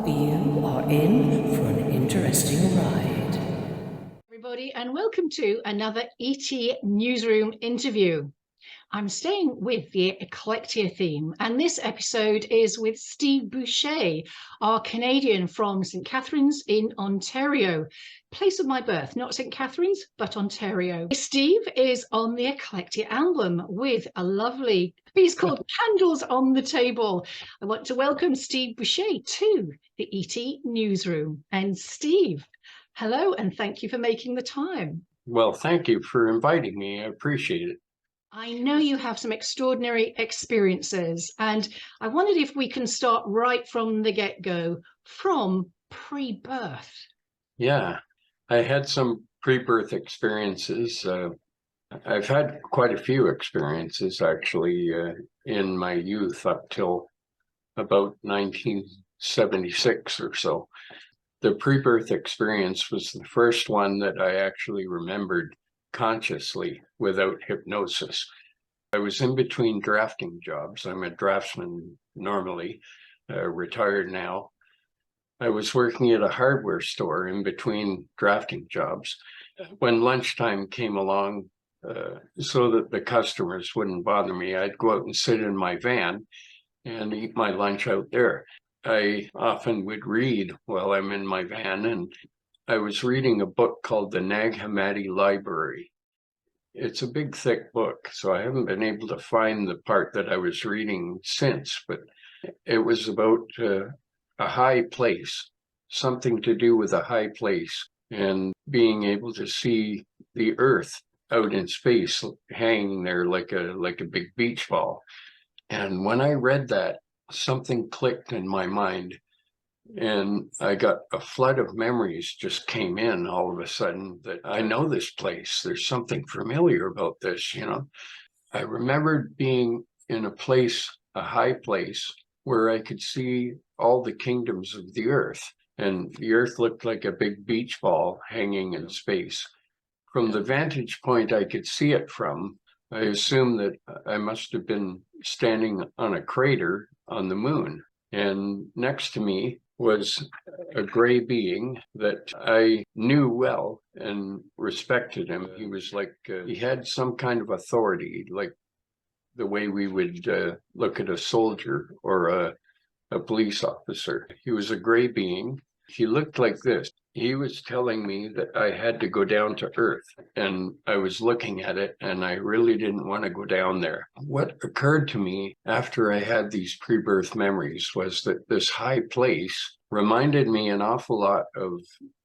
You are in for an interesting ride. Everybody, and welcome to another ET Newsroom interview. I'm staying with the Eklectia theme, and this episode is with Steve Boucher, our Canadian from St. Catharines in Ontario. Place of my birth, not St. Catharines, but Ontario. Steve is on the Eklectia album with a lovely piece called Candles on the Table. I want to welcome Steve Boucher to the ET Newsroom. And Steve, hello, and thank you for making the time. Well, thank you for inviting me. I appreciate it. I know you have some extraordinary experiences, and I wondered if we can start right from the get-go, from pre-birth. Yeah, I had some pre-birth experiences. I've had quite a few experiences, actually, in my youth up till about 1976 or so. The pre-birth experience was the first one that I actually remembered consciously without hypnosis. I was in between drafting jobs. I'm a draftsman normally, retired now. I was working at a hardware store in between drafting jobs. When lunchtime came along, so that the customers wouldn't bother me, I'd go out and sit in my van and eat my lunch out there. I often would read while I'm in my van, and I was reading a book called the Nag Hammadi Library. It's a big, thick book, so I haven't been able to find the part that I was reading since, but it was about a high place, something to do with a high place, and being able to see the Earth out in space hanging there like a big beach ball. And when I read that, something clicked in my mind. And I got a flood of memories just came in all of a sudden that I know this place. There's something familiar about this, you know. I remembered being in a place, a high place, where I could see all the kingdoms of the earth. And the earth looked like a big beach ball hanging in space. From the vantage point I could see it from, I assumed that I must have been standing on a crater on the moon. And next to me was a gray being that I knew well and respected him. He was like, he had some kind of authority, like the way we would look at a soldier or a police officer. He was a gray being. He looked like this. He was telling me that I had to go down to Earth, and I was looking at it, and I really didn't want to go down there. What occurred to me after I had these pre-birth memories was that this high place reminded me an awful lot of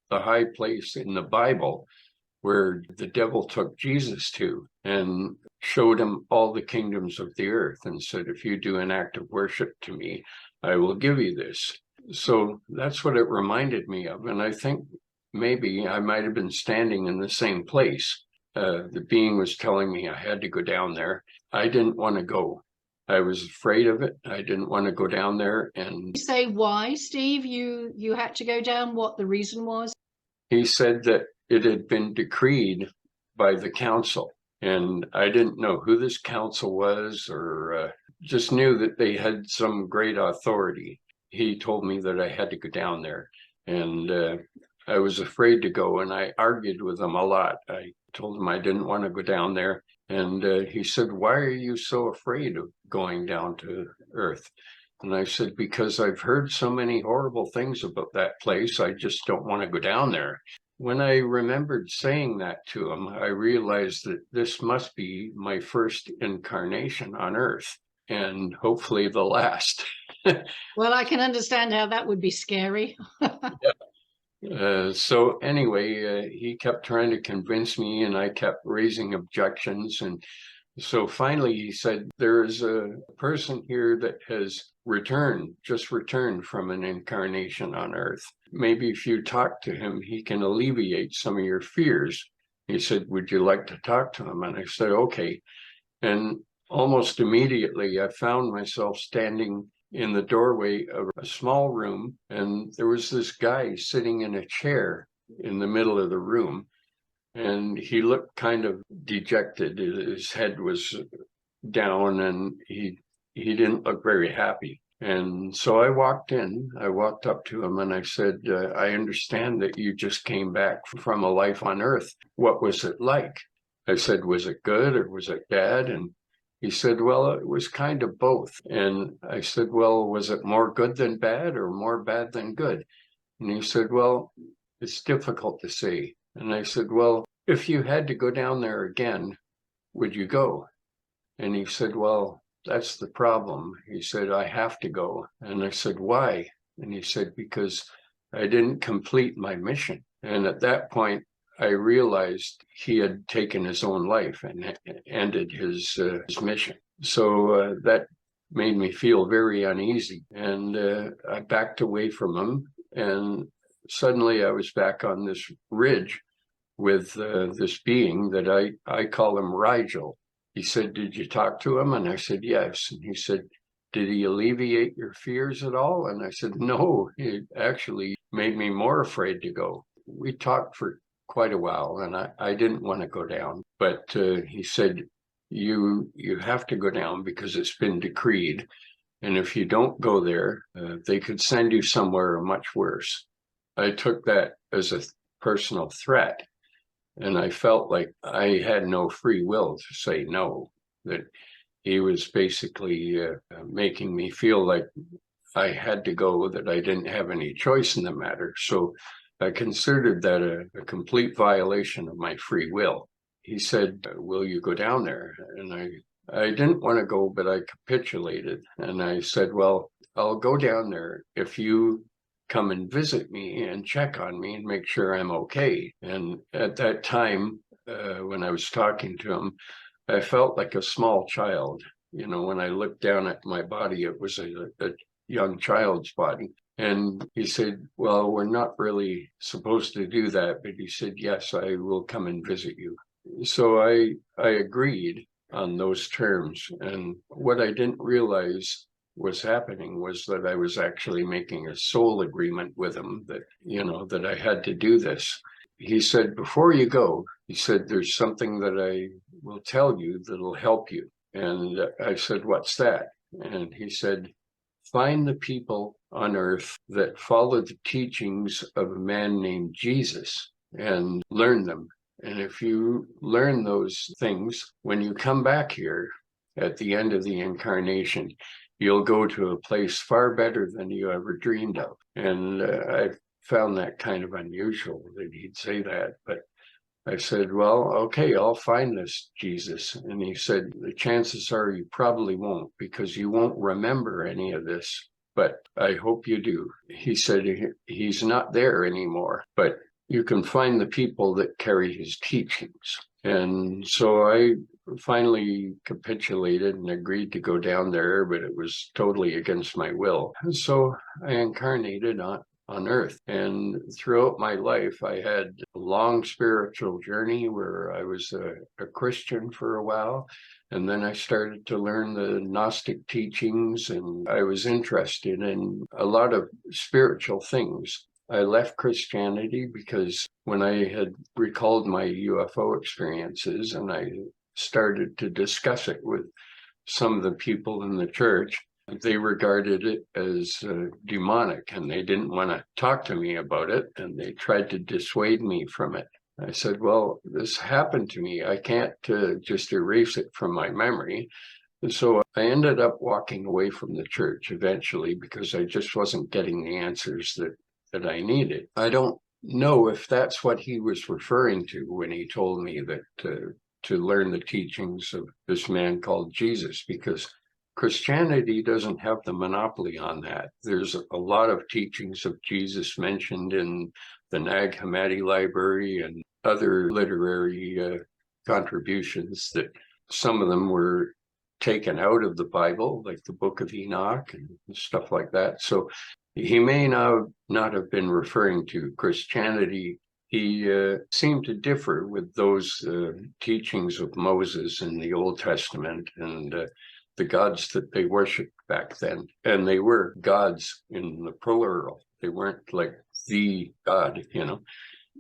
the high place in the Bible where the devil took Jesus to and showed him all the kingdoms of the earth and said, if you do an act of worship to me, I will give you this. So that's what it reminded me of. And I think maybe I might have been standing in the same place. The being was telling me I had to go down there. I didn't want to go. I was afraid of it. I didn't want to go down there. And You say why, Steve? You had to go down, what the reason was? he said that it had been decreed by the council. And I didn't know who this council was, or just knew that they had some great authority. He told me that I had to go down there, and I was afraid to go, and I argued with him a lot. I told him I didn't want to go down there, and he said, why are you so afraid of going down to Earth? And I said, because I've heard so many horrible things about that place, I just don't want to go down there. When I remembered saying that to him, I realized that this must be my first incarnation on Earth, and hopefully the last. Well, I can understand how that would be scary. So anyway, he kept trying to convince me, and I kept raising objections. And so finally he said, there is a person here that has just returned from an incarnation on Earth. Maybe if you talk to him, he can alleviate some of your fears. He said, would you like to talk to him? And I said, okay. And almost immediately I found myself standing in the doorway of a small room, and there was this guy sitting in a chair in the middle of the room, and he looked kind of dejected. His head was down, and he didn't look very happy. And so I walked up to him and I said, I understand that you just came back from a life on earth. What was it like? I said, was it good or was it bad? And he said, well, it was kind of both. And I said, well, was it more good than bad or more bad than good? And he said, well, it's difficult to say. And I said, well, if you had to go down there again, would you go? And he said, well, that's the problem. He said, I have to go. And I said, why? And he said, because I didn't complete my mission. And at that point, I realized he had taken his own life and ended his mission. So that made me feel very uneasy. And I backed away from him. And suddenly I was back on this ridge with this being that I call him Rigel. He said, did you talk to him? And I said, yes. And he said, did he alleviate your fears at all? And I said, no, he actually made me more afraid to go. We talked for quite a while and I didn't want to go down. But he said, you have to go down because it's been decreed. And if you don't go there, they could send you somewhere much worse. I took that as a personal threat. And I felt like I had no free will to say no, that he was basically making me feel like I had to go, that I didn't have any choice in the matter. So I considered that a complete violation of my free will. He said, will you go down there? And I didn't want to go, but I capitulated. And I said, well, I'll go down there if you come and visit me and check on me and make sure I'm okay. And at that time, when I was talking to him, I felt like a small child. You know, when I looked down at my body, it was a young child's body. And he said, well, we're not really supposed to do that. But he said, yes, I will come and visit you. So I agreed on those terms. And what I didn't realize was happening was that I was actually making a soul agreement with him that, you know, that I had to do this. He said, before you go, he said, there's something that I will tell you that'll help you. And I said, what's that? And he said, find the people on earth that follow the teachings of a man named Jesus and learn them. And if you learn those things, when you come back here at the end of the incarnation, you'll go to a place far better than you ever dreamed of. And I found that kind of unusual that he'd say that. But I said, well, okay, I'll find this Jesus. And he said, the chances are you probably won't, because you won't remember any of this. But I hope you do. He said, he's not there anymore, but you can find the people that carry his teachings. And so I finally capitulated and agreed to go down there, but it was totally against my will. And so I incarnated on earth. And throughout my life, I had a long spiritual journey where I was a Christian for a while. And then I started to learn the Gnostic teachings, and I was interested in a lot of spiritual things. I left Christianity because when I had recalled my UFO experiences and I started to discuss it with some of the people in the church, they regarded it as demonic, and they didn't want to talk to me about it, and they tried to dissuade me from it. I said, well, this happened to me. I can't just erase it from my memory. And so I ended up walking away from the church eventually because I just wasn't getting the answers that I needed. I don't know if that's what he was referring to when he told me that to learn the teachings of this man called Jesus, because Christianity doesn't have the monopoly on that. There's a lot of teachings of Jesus mentioned in the Nag Hammadi Library and other literary contributions, that some of them were taken out of the Bible, like the Book of Enoch and stuff like that. So he may not have been referring to Christianity. He seemed to differ with those teachings of Moses in the Old Testament and the gods that they worshipped back then. And they were gods in the plural. They weren't like the God, you know.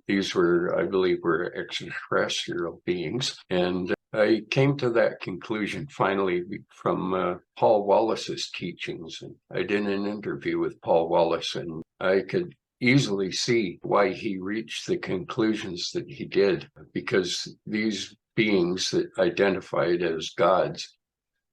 These were, I believe, were extraterrestrial beings. And I came to that conclusion finally from Paul Wallace's teachings. I did an interview with Paul Wallace, and I could easily see why he reached the conclusions that he did, because these beings that identified as gods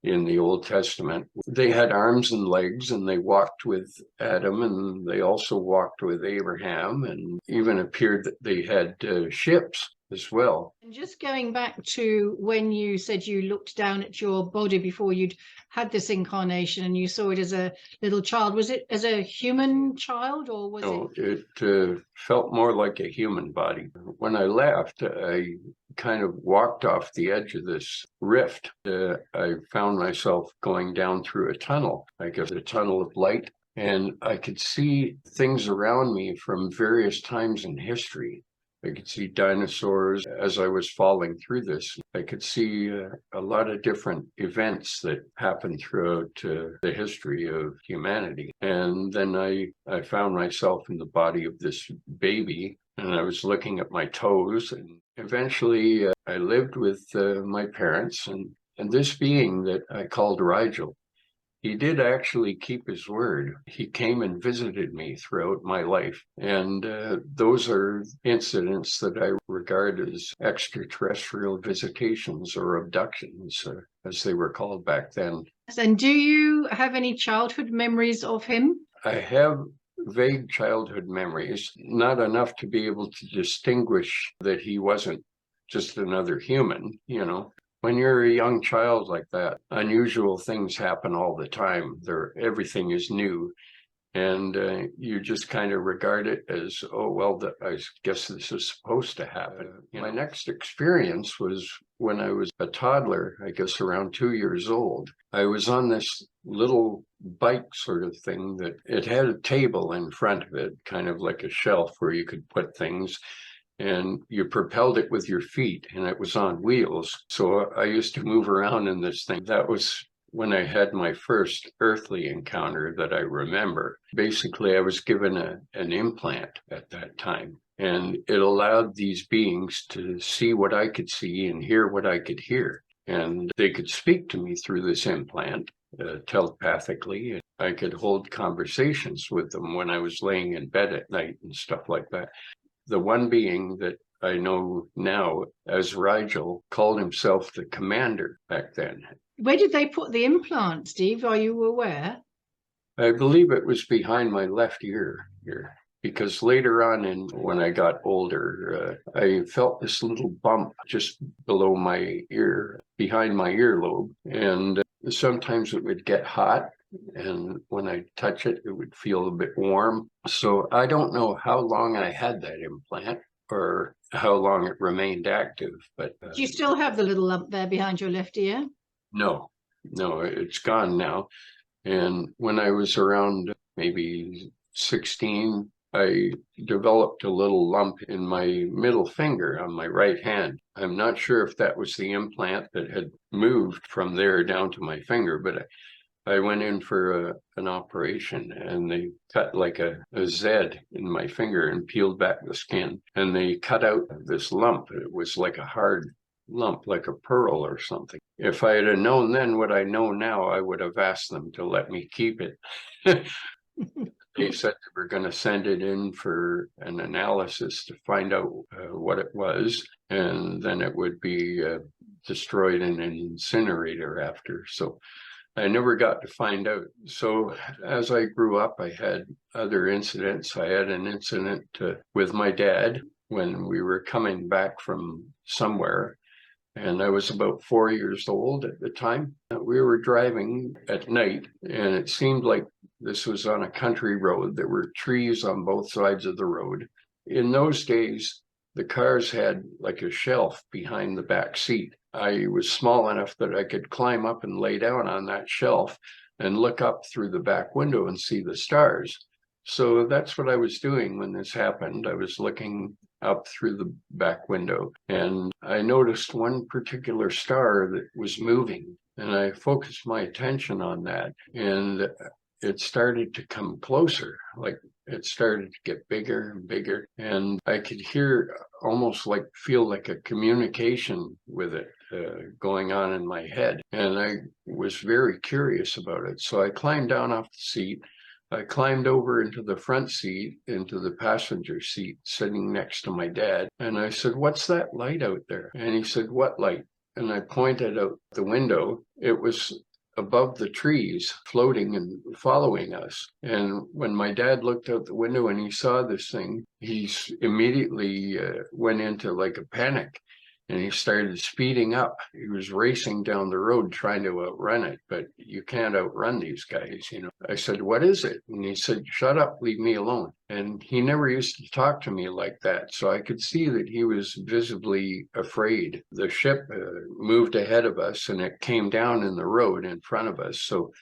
in the Old Testament, they had arms and legs, and they walked with Adam, and they also walked with Abraham, and even appeared that they had ships as well. And just going back to when you said you looked down at your body before you'd had this incarnation and you saw it as a little child, was it as a human child, or was it felt more like a human body. When I left, I kind of walked off the edge of this rift. I found myself going down through a tunnel, I guess a tunnel of light, and I could see things around me from various times in history. I could see dinosaurs as I was falling through this. I could see a lot of different events that happened throughout the history of humanity. And then I found myself in the body of this baby, and I was looking at my toes. And eventually I lived with my parents, and this being that I called Rigel, he did actually keep his word. He came and visited me throughout my life. And those are incidents that I regard as extraterrestrial visitations or abductions, as they were called back then. And do you have any childhood memories of him? I have vague childhood memories, not enough to be able to distinguish that he wasn't just another human, you know. When you're a young child like that, unusual things happen all the time. Everything is new. And you just kind of regard it as, oh, well, I guess this is supposed to happen. My next experience was when I was a toddler, I guess around 2 years old. I was on this little bike sort of thing that it had a table in front of it, kind of like a shelf where you could put things. And you propelled it with your feet, and it was on wheels. So I used to move around in this thing. That was when I had my first earthly encounter that I remember. Basically, I was given an implant at that time, and it allowed these beings to see what I could see and hear what I could hear. And they could speak to me through this implant telepathically. And I could hold conversations with them when I was laying in bed at night and stuff like that. The one being that I know now as Rigel called himself the commander back then. Where did they put the implant, Steve? Are you aware? I believe it was behind my left ear here, because later on when I got older, I felt this little bump just below my ear, behind my earlobe. And sometimes it would get hot. And when I touch it, it would feel a bit warm. So I don't know how long I had that implant or how long it remained active. But do you still have the little lump there behind your left ear? No, it's gone now. And when I was around maybe 16, I developed a little lump in my middle finger on my right hand. I'm not sure if that was the implant that had moved from there down to my finger, but I went in for an operation, and they cut like a Z in my finger and peeled back the skin, and they cut out this lump. It was like a hard lump, like a pearl or something. If I had known then what I know now, I would have asked them to let me keep it. They said they were going to send it in for an analysis to find out what it was, and then it would be destroyed in an incinerator after. So I never got to find out. So as I grew up, I had other incidents. I had an incident with my dad when we were coming back from somewhere, and I was about 4 years old at the time. We were driving at night, and it seemed like this was on a country road. There were trees on both sides of the road. In those days, the cars had like a shelf behind the back seat. I was small enough that I could climb up and lay down on that shelf and look up through the back window and see the stars. So that's what I was doing when this happened. I was looking up through the back window, and I noticed one particular star that was moving, and I focused my attention on that, and it started to come closer. Like it started to get bigger and bigger, and I could hear almost like feel like a communication with it. going on in my head. And I was very curious about it. So I climbed down off the seat. I climbed over into the front seat, into the passenger seat, sitting next to my dad. And I said, "What's that light out there?" And he said, "What light?" And I pointed out the window. It was above the trees, floating and following us. And when my dad looked out the window and he saw this thing, he immediately went into like a panic. And he started speeding up. He was racing down the road trying to outrun it, but you can't outrun these guys, you know. I said, "What is it?" And he said, "Shut up, leave me alone." And he never used to talk to me like that. So I could see that he was visibly afraid. The ship moved ahead of us and it came down in the road in front of us. So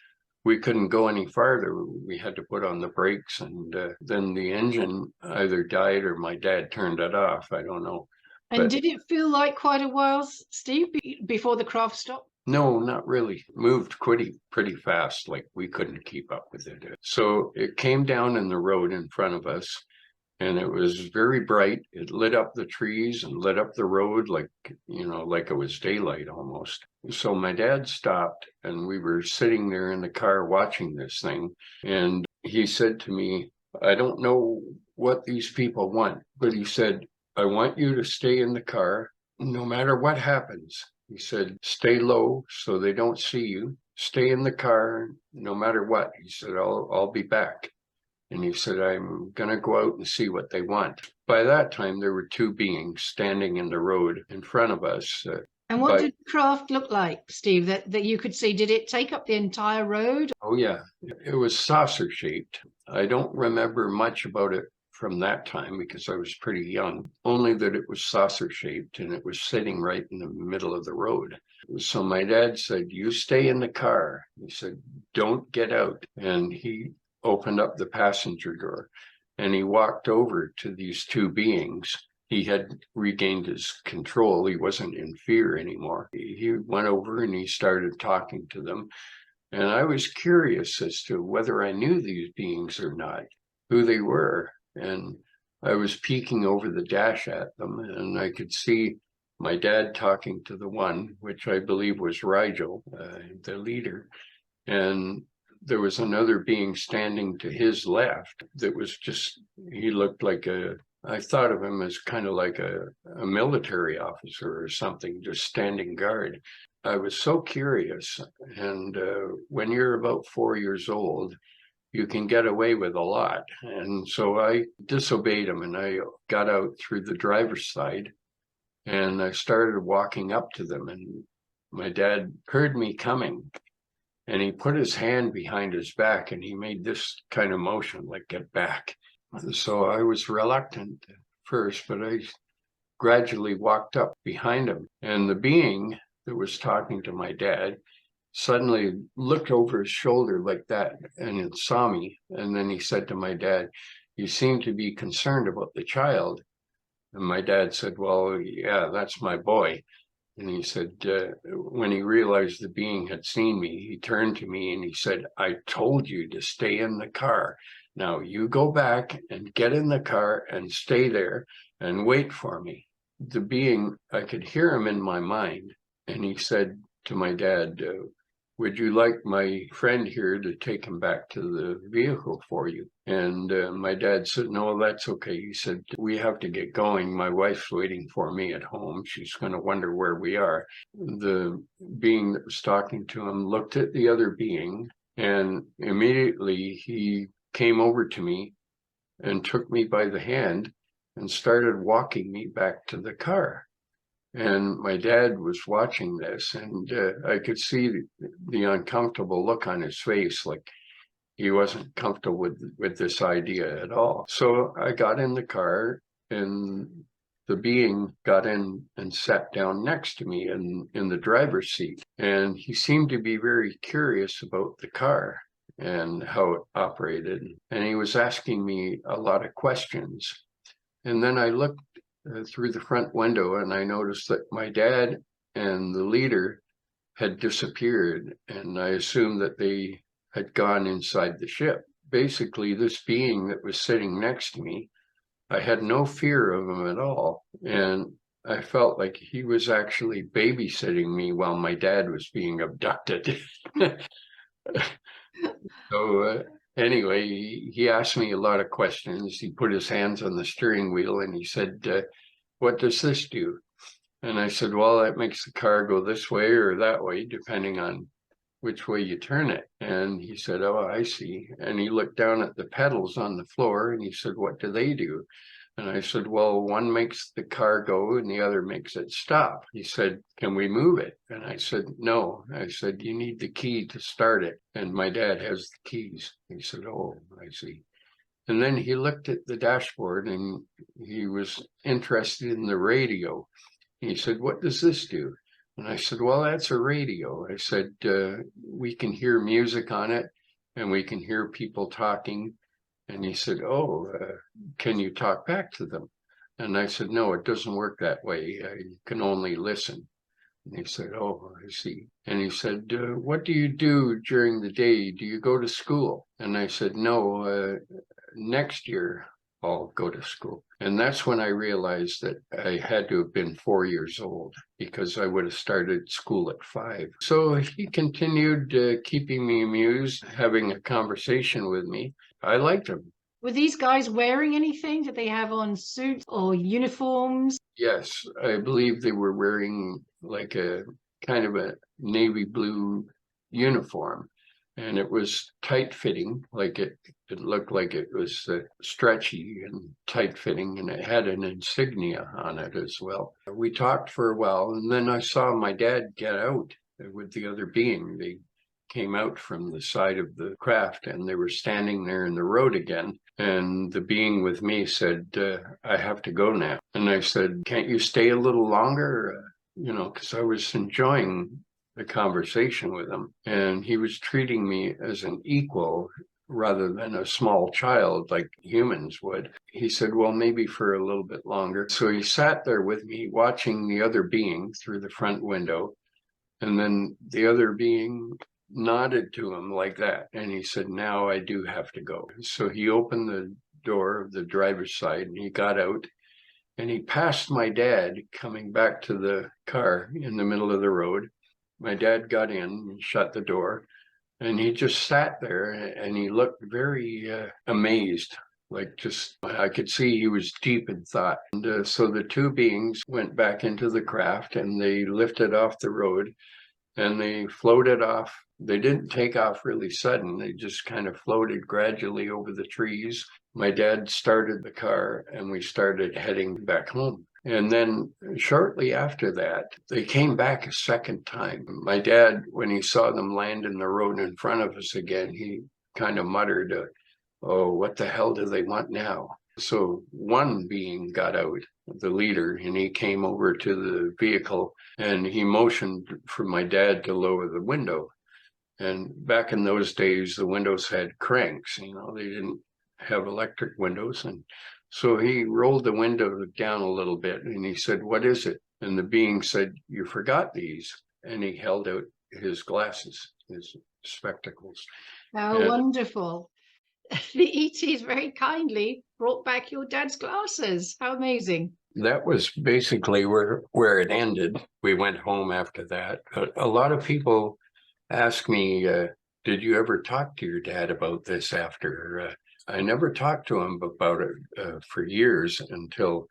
we couldn't go any farther. We had to put on the brakes, and then the engine either died or my dad turned it off. I don't know. And did it feel like quite a while, Steve, before the craft stopped? No, not really. It moved pretty fast, like we couldn't keep up with it. So it came down in the road in front of us, and it was very bright. It lit up the trees and lit up the road like, you know, like it was daylight almost. So my dad stopped, and we were sitting there in the car watching this thing. And he said to me, "I don't know what these people want," but he said, "I want you to stay in the car no matter what happens." He said, "Stay low so they don't see you. Stay in the car no matter what." He said, I'll be back." And he said, "I'm going to go out and see what they want." By that time, there were two beings standing in the road in front of us. And what did the craft look like, Steve, that you could see? Did it take up the entire road? Oh, yeah. It was saucer shaped. I don't remember much about it from that time because I was pretty young, only that it was saucer shaped and it was sitting right in the middle of the road. So my dad said, "You stay in the car." He said, "Don't get out." And he opened up the passenger door and he walked over to these two beings. He had regained his control. He wasn't in fear anymore. He went over and he started talking to them. And I was curious as to whether I knew these beings or not, who they were. And I was peeking over the dash at them, and I could see my dad talking to the one, which I believe was Rigel, the leader. And there was another being standing to his left that was just, he looked like I thought of him as kind of like a military officer or something, just standing guard. I was so curious. And when you're about 4 years old, you can get away with a lot. And so I disobeyed him and I got out through the driver's side and I started walking up to them. And my dad heard me coming and he put his hand behind his back and he made this kind of motion, like, "Get back." So I was reluctant at first, but I gradually walked up behind him. And the being that was talking to my dad suddenly looked over his shoulder like that and it saw me. And then he said to my dad, "You seem to be concerned about the child." And my dad said, "Well, yeah, that's my boy." And he said, when he realized the being had seen me, he turned to me and he said, "I told you to stay in the car. Now you go back and get in the car and stay there and wait for me." The being, I could hear him in my mind. And he said to my dad, "Would you like my friend here to take him back to the vehicle for you?" And my dad said, "No, that's okay." He said, "We have to get going. My wife's waiting for me at home. She's going to wonder where we are." The being that was talking to him looked at the other being, and immediately he came over to me and took me by the hand and started walking me back to the car. And my dad was watching this, and I could see the uncomfortable look on his face, like he wasn't comfortable with this idea at all. So I got in the car, and the being got in and sat down next to me in the driver's seat. And he seemed to be very curious about the car and how it operated. And he was asking me a lot of questions. And then I looked through the front window and I noticed that my dad and the leader had disappeared, and I assumed that they had gone inside the ship. Basically, this being that was sitting next to me, I had no fear of him at all. And I felt like he was actually babysitting me while my dad was being abducted. So anyway, he asked me a lot of questions. He put his hands on the steering wheel and he said, what does this do? And I said, well, that makes the car go this way or that way, depending on which way you turn it. And he said, oh, I see. And he looked down at the pedals on the floor and he said, what do they do? And I said, well, one makes the car go and the other makes it stop. He said, can we move it? And I said, no. I said, you need the key to start it. And my dad has the keys. He said, oh, I see. And then he looked at the dashboard and he was interested in the radio. He said, what does this do? And I said, well, that's a radio. I said, we can hear music on it and we can hear people talking. And he said, oh, can you talk back to them? And I said, no, it doesn't work that way. You can only listen. And he said, oh, I see. And he said, what do you do during the day? Do you go to school? And I said, no, next year I'll go to school. And that's when I realized that I had to have been 4 years old because I would have started school at 5. So he continued keeping me amused, having a conversation with me. I liked him. Were these guys wearing anything? Did they have on suits or uniforms? Yes, I believe they were wearing like a kind of a navy blue uniform. And it was tight fitting, like it looked like it was stretchy and tight fitting, and it had an insignia on it as well. We talked for a while, and then I saw my dad get out with the other being. They came out from the side of the craft and they were standing there in the road again. And the being with me said, I have to go now. And I said, can't you stay a little longer? Because I was enjoying the conversation with him. And he was treating me as an equal rather than a small child like humans would. He said, well, maybe for a little bit longer. So he sat there with me watching the other being through the front window. And then the other being nodded to him like that. And he said, now I do have to go. So he opened the door of the driver's side and he got out and he passed my dad coming back to the car in the middle of the road. My dad got in and shut the door and he just sat there and he looked very amazed. Like just, I could see he was deep in thought. And so the two beings went back into the craft and they lifted off the road and they floated off. They didn't take off really sudden. They just kind of floated gradually over the trees. My dad started the car and we started heading back home. And then shortly after that, they came back a second time. My dad, when he saw them land in the road in front of us again, he kind of muttered, oh, what the hell do they want now? So one being got out, the leader, and he came over to the vehicle and he motioned for my dad to lower the window. And back in those days, the windows had cranks, they didn't have electric windows. And so he rolled the window down a little bit and he said, what is it? And the being said, you forgot these. And he held out his glasses, his spectacles. How wonderful. The ETs very kindly brought back your dad's glasses. How amazing. That was basically where it ended. We went home after that. A lot of people ask me, did you ever talk to your dad about this after? I never talked to him about it for years until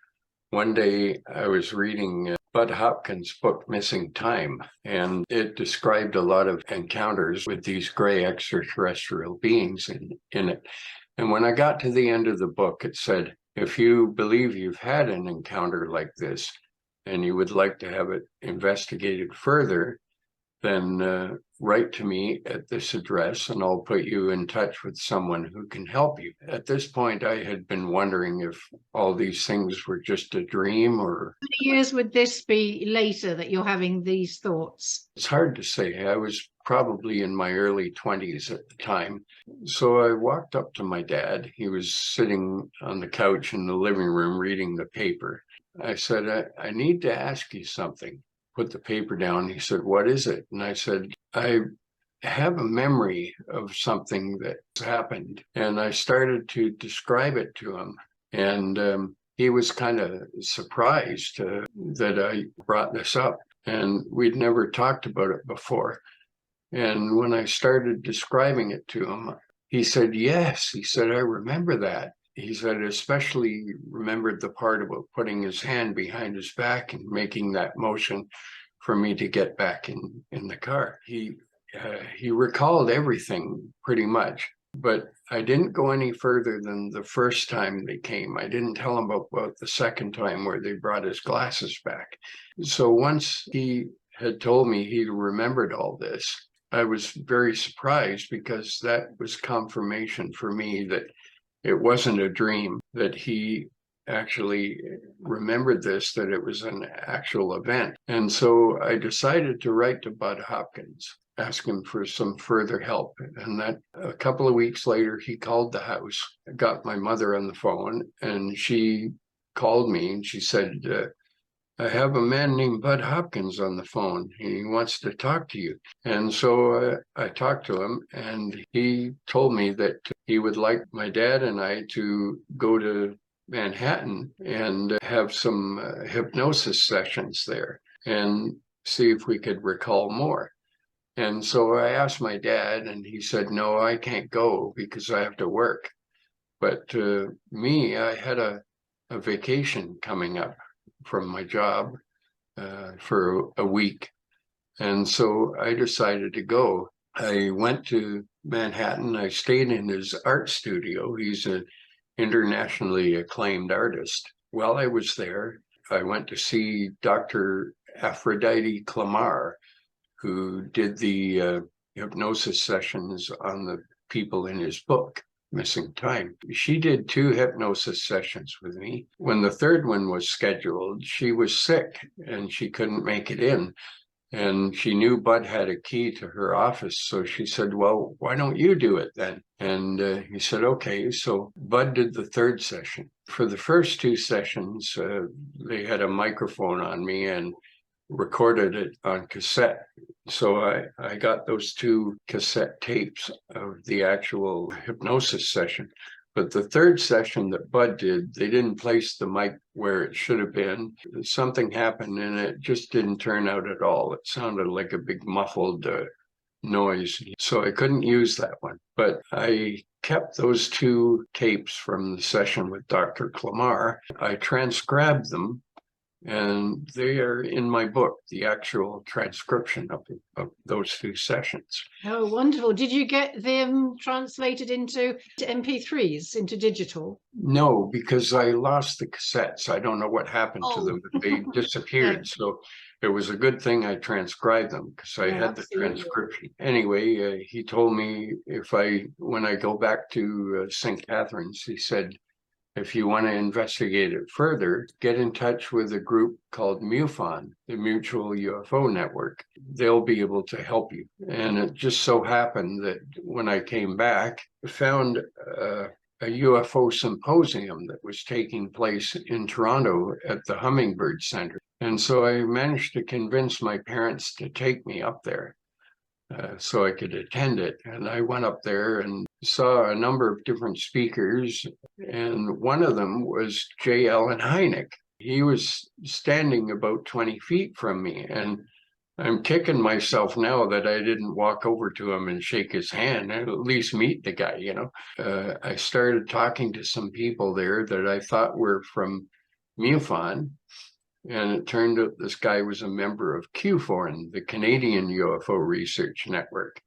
one day I was reading Budd Hopkins' book, Missing Time, and it described a lot of encounters with these gray extraterrestrial beings in it. And when I got to the end of the book, it said, if you believe you've had an encounter like this and you would like to have it investigated further, then write to me at this address and I'll put you in touch with someone who can help you. At this point, I had been wondering if all these things were just a dream or... How many years would this be later that you're having these thoughts? It's hard to say. I was probably in my early 20s at the time. So I walked up to my dad. He was sitting on the couch in the living room reading the paper. I said, I need to ask you something. Put the paper down. He said, what is it? And I said, I have a memory of something that happened. And I started to describe it to him. And he was kind of surprised that I brought this up, and we'd never talked about it before. And when I started describing it to him, he said, yes. He said, I remember that. He said, especially remembered the part about putting his hand behind his back and making that motion for me to get back in the car. He recalled everything pretty much, but I didn't go any further than the first time they came. I didn't tell him about the second time where they brought his glasses back. So once he had told me he remembered all this, I was very surprised, because that was confirmation for me that it wasn't a dream, that he actually remembered this, that it was an actual event. And so I decided to write to Budd Hopkins, ask him for some further help. And that a couple of weeks later, he called the house, got my mother on the phone, and she called me and she said, I have a man named Budd Hopkins on the phone. He wants to talk to you. And so I talked to him, and he told me that he would like my dad and I to go to Manhattan and have some hypnosis sessions there and see if we could recall more. And so I asked my dad, and he said, no, I can't go because I have to work. But me, I had a vacation coming up from my job for a week. And so I decided to go. I went to Manhattan. I stayed in his art studio. He's an internationally acclaimed artist. While I was there, I went to see Dr. Aphrodite Clamar, who did the hypnosis sessions on the people in his book, Missing Time. She did 2 hypnosis sessions with me. When the third one was scheduled, she was sick and she couldn't make it in. And she knew Budd had a key to her office. So she said, well, why don't you do it then? And he said, okay. So Budd did the third session. For the first 2 sessions, they had a microphone on me and recorded it on cassette. So I got those 2 cassette tapes of the actual hypnosis session. But the third session that Budd did, they didn't place the mic where it should have been. Something happened and it just didn't turn out at all. It sounded like a big muffled noise. So I couldn't use that one. But I kept those 2 tapes from the session with Dr. Clamar. I transcribed them, and they are in my book, the actual transcription of those 2 sessions. Oh, wonderful. Did you get them translated into MP3s, into digital? No, because I lost the cassettes. I don't know what happened to them, but they disappeared. Yeah. So it was a good thing I transcribed them, because I had the transcription. Anyway, he told me when I go back to St. Catharines, he said, if you want to investigate it further, get in touch with a group called MUFON, the Mutual UFO Network. They'll be able to help you. And it just so happened that when I came back, I found a UFO symposium that was taking place in Toronto at the Hummingbird Center. And so I managed to convince my parents to take me up there so I could attend it. And I went up there and saw a number of different speakers, and one of them was J. Allen Hynek. He was standing about 20 feet from me, and I'm kicking myself now that I didn't walk over to him and shake his hand and at least meet the guy, I started talking to some people there that I thought were from MUFON, and it turned out this guy was a member of QFORN, the Canadian UFO Research Network.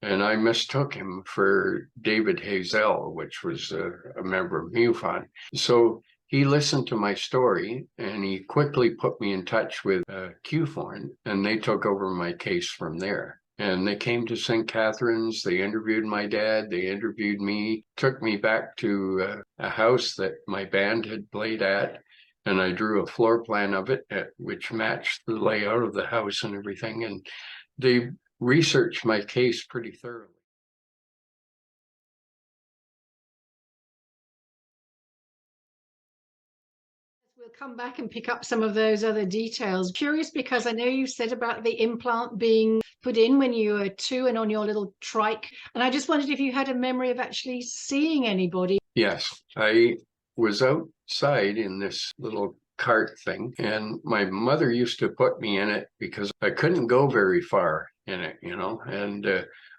And I mistook him for David Hazel, which was a member of MUFON. So he listened to my story, and he quickly put me in touch with QFORN, and they took over my case from there. And they came to St. Catharines, they interviewed my dad, they interviewed me, took me back to a house that my band had played at, and I drew a floor plan of it, which matched the layout of the house and everything. And they researched my case pretty thoroughly. We'll come back and pick up some of those other details. Curious, because I know you said about the implant being put in when you were 2 and on your little trike. And I just wondered if you had a memory of actually seeing anybody. Yes, I was outside in this little cart thing, and my mother used to put me in it because I couldn't go very far in it, and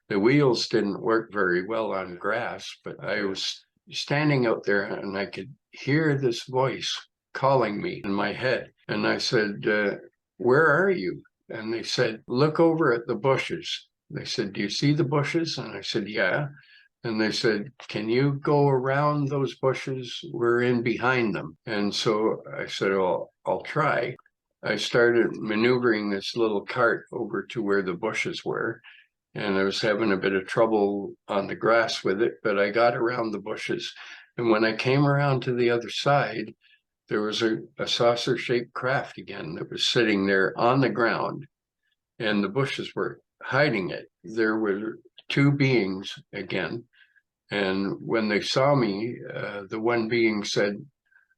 the wheels didn't work very well on grass, but I was standing out there and I could hear this voice calling me in my head. And I said, where are you? And they said, look over at the bushes. They said, do you see the bushes? And I said, yeah. And they said, can you go around those bushes? We're in behind them. And so I said, well, I'll try. I started maneuvering this little cart over to where the bushes were. And I was having a bit of trouble on the grass with it, but I got around the bushes. And when I came around to the other side, there was a saucer-shaped craft again that was sitting there on the ground, and the bushes were hiding it. There were two beings again. And when they saw me, the one being said,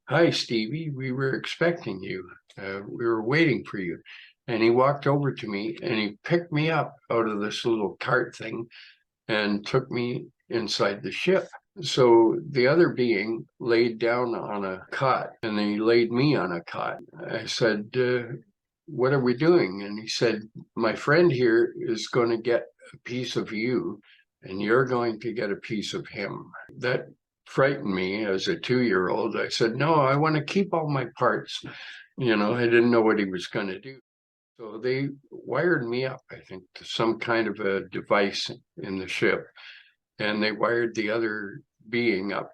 hi, Stevie, we were expecting you. We were waiting for you. And he walked over to me and he picked me up out of this little cart thing and took me inside the ship. So the other being laid down on a cot, and he laid me on a cot. I said, what are we doing? And he said, my friend here is going to get a piece of you, and you're going to get a piece of him. That frightened me as a 2-year-old. I said, no, I want to keep all my parts. I didn't know what he was going to do. So they wired me up, I think, to some kind of a device in the ship, and they wired the other being up.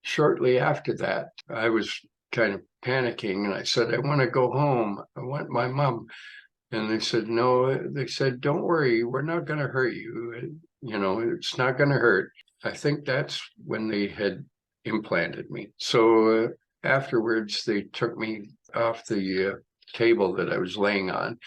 Shortly after that, I was kind of panicking, and I said, I want to go home. I want my mom. And they said, no. They said, don't worry, we're not going to hurt you. It's not going to hurt. I think that's when they had implanted me. So afterwards, they took me off the table that I was laying on,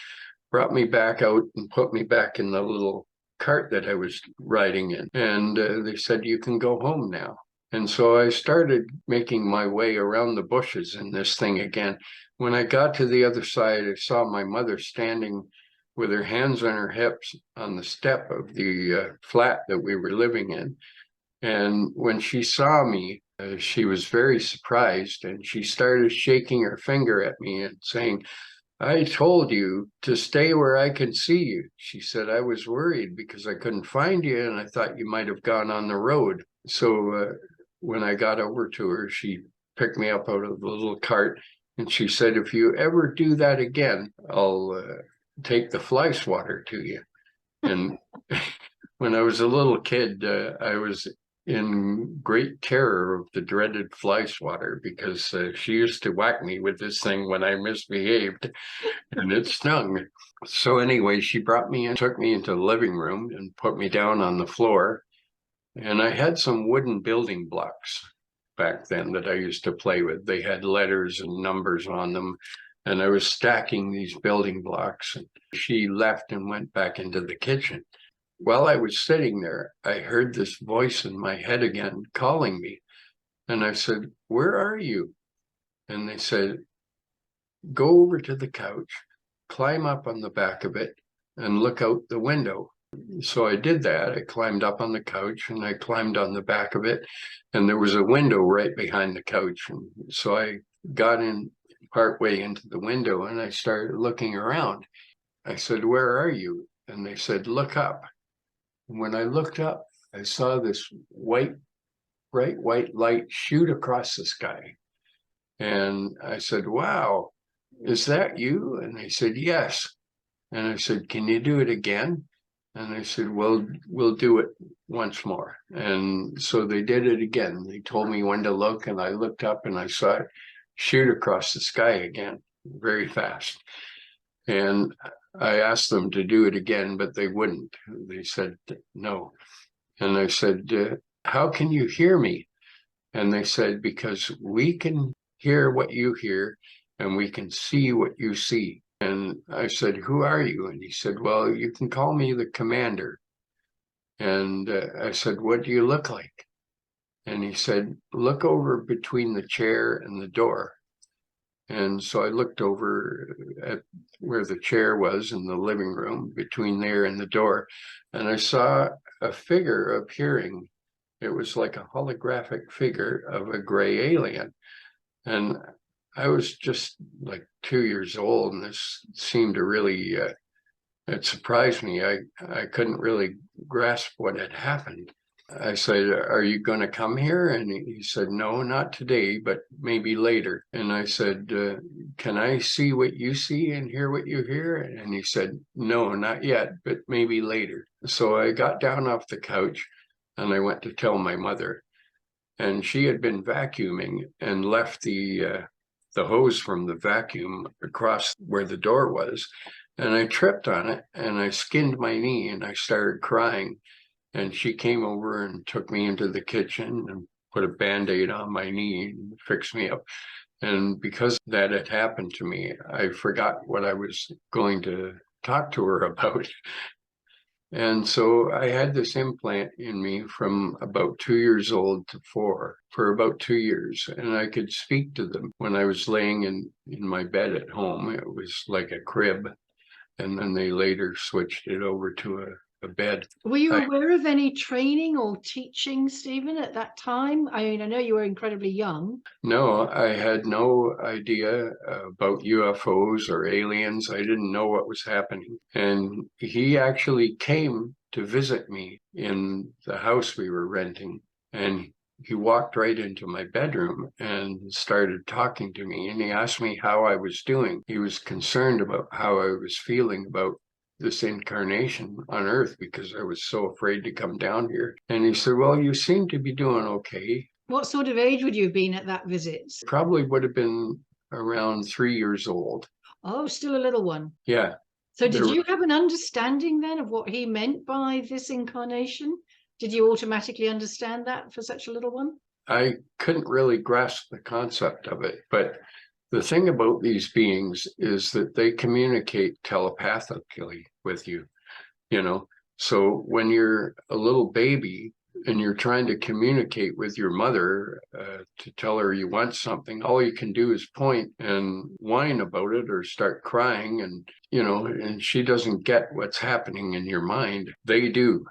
brought me back out and put me back in the little cart that I was riding in. And they said, you can go home now. And so I started making my way around the bushes in this thing again. When I got to the other side, I saw my mother standing with her hands on her hips on the step of the flat that we were living in. And when she saw me, she was very surprised, and she started shaking her finger at me and saying, I told you to stay where I can see you. She said, I was worried because I couldn't find you, and I thought you might have gone on the road. So when I got over to her, she picked me up out of the little cart, and she said, if you ever do that again, I'll take the fly swatter to you. And when I was a little kid, I was in great terror of the dreaded fly swatter because she used to whack me with this thing when I misbehaved, and it stung. So anyway, she brought me and took me into the living room and put me down on the floor. And I had some wooden building blocks back then that I used to play with. They had letters and numbers on them, and I was stacking these building blocks. She left and went back into the kitchen. While I was sitting there, I heard this voice in my head again calling me. And I said, where are you? And they said, go over to the couch, climb up on the back of it, and look out the window. So I did that. I climbed up on the couch and I climbed on the back of it. And there was a window right behind the couch. And so I got in partway into the window and I started looking around. I said, where are you? And they said, look up. When I looked up, I saw this bright white light shoot across the sky. And I said, wow, is that you? And they said, yes. And I said, can you do it again? And they said, well, we'll do it once more. And so they did it again. They told me when to look, and I looked up and I saw it shoot across the sky again, very fast. And I asked them to do it again, but they wouldn't. They said no. And I said, how can you hear me? And they said, because we can hear what you hear and we can see what you see. And I said, who are you? And he said, well, you can call me the commander. And I said, what do you look like? And he said, look over between the chair and the door. And so I looked over at where the chair was in the living room, between there and the door, and I saw a figure appearing It was like a holographic figure of a gray alien. And I was just like 2 years old, and this seemed to really, it surprised me. I couldn't really grasp what had happened. I said, "Are you going to come here?" And he said, "No, not today, but maybe later." And I said, "Can I see what you see and hear what you hear?" And he said, "No, not yet, but maybe later." So I got down off the couch and I went to tell my mother. And she had been vacuuming and left the hose from the vacuum across where the door was. And I tripped on it and I skinned my knee and I started crying. And she came over and took me into the kitchen and put a Band-Aid on my knee and fixed me up. And because that had happened to me, I forgot what I was going to talk to her about. And so I had this implant in me from about 2 years old to 4 for about 2 years. And I could speak to them when I was laying in my bed at home. It was like a crib. And then they later switched it over to a bed. Were you aware of any training or teaching, Stephen, at that time? I mean, I know you were incredibly young. No, I had no idea about UFOs or aliens. I didn't know what was happening. And he actually came to visit me in the house we were renting. And he walked right into my bedroom and started talking to me. And he asked me how I was doing. He was concerned about how I was feeling about this incarnation on Earth because I was so afraid to come down here. And he said, "Well, you seem to be doing okay." What sort of age would you have been at that visit? Probably would have been around 3 years old. Oh, still a little one. Yeah. So did you have an understanding then of what he meant by this incarnation? Did you automatically understand that for such a little one? I couldn't really grasp the concept of it, but the thing about these beings is that they communicate telepathically with you, you know. So when you're a little baby and you're trying to communicate with your mother to tell her you want something, all you can do is point and whine about it or start crying, and and she doesn't get what's happening in your mind. They do.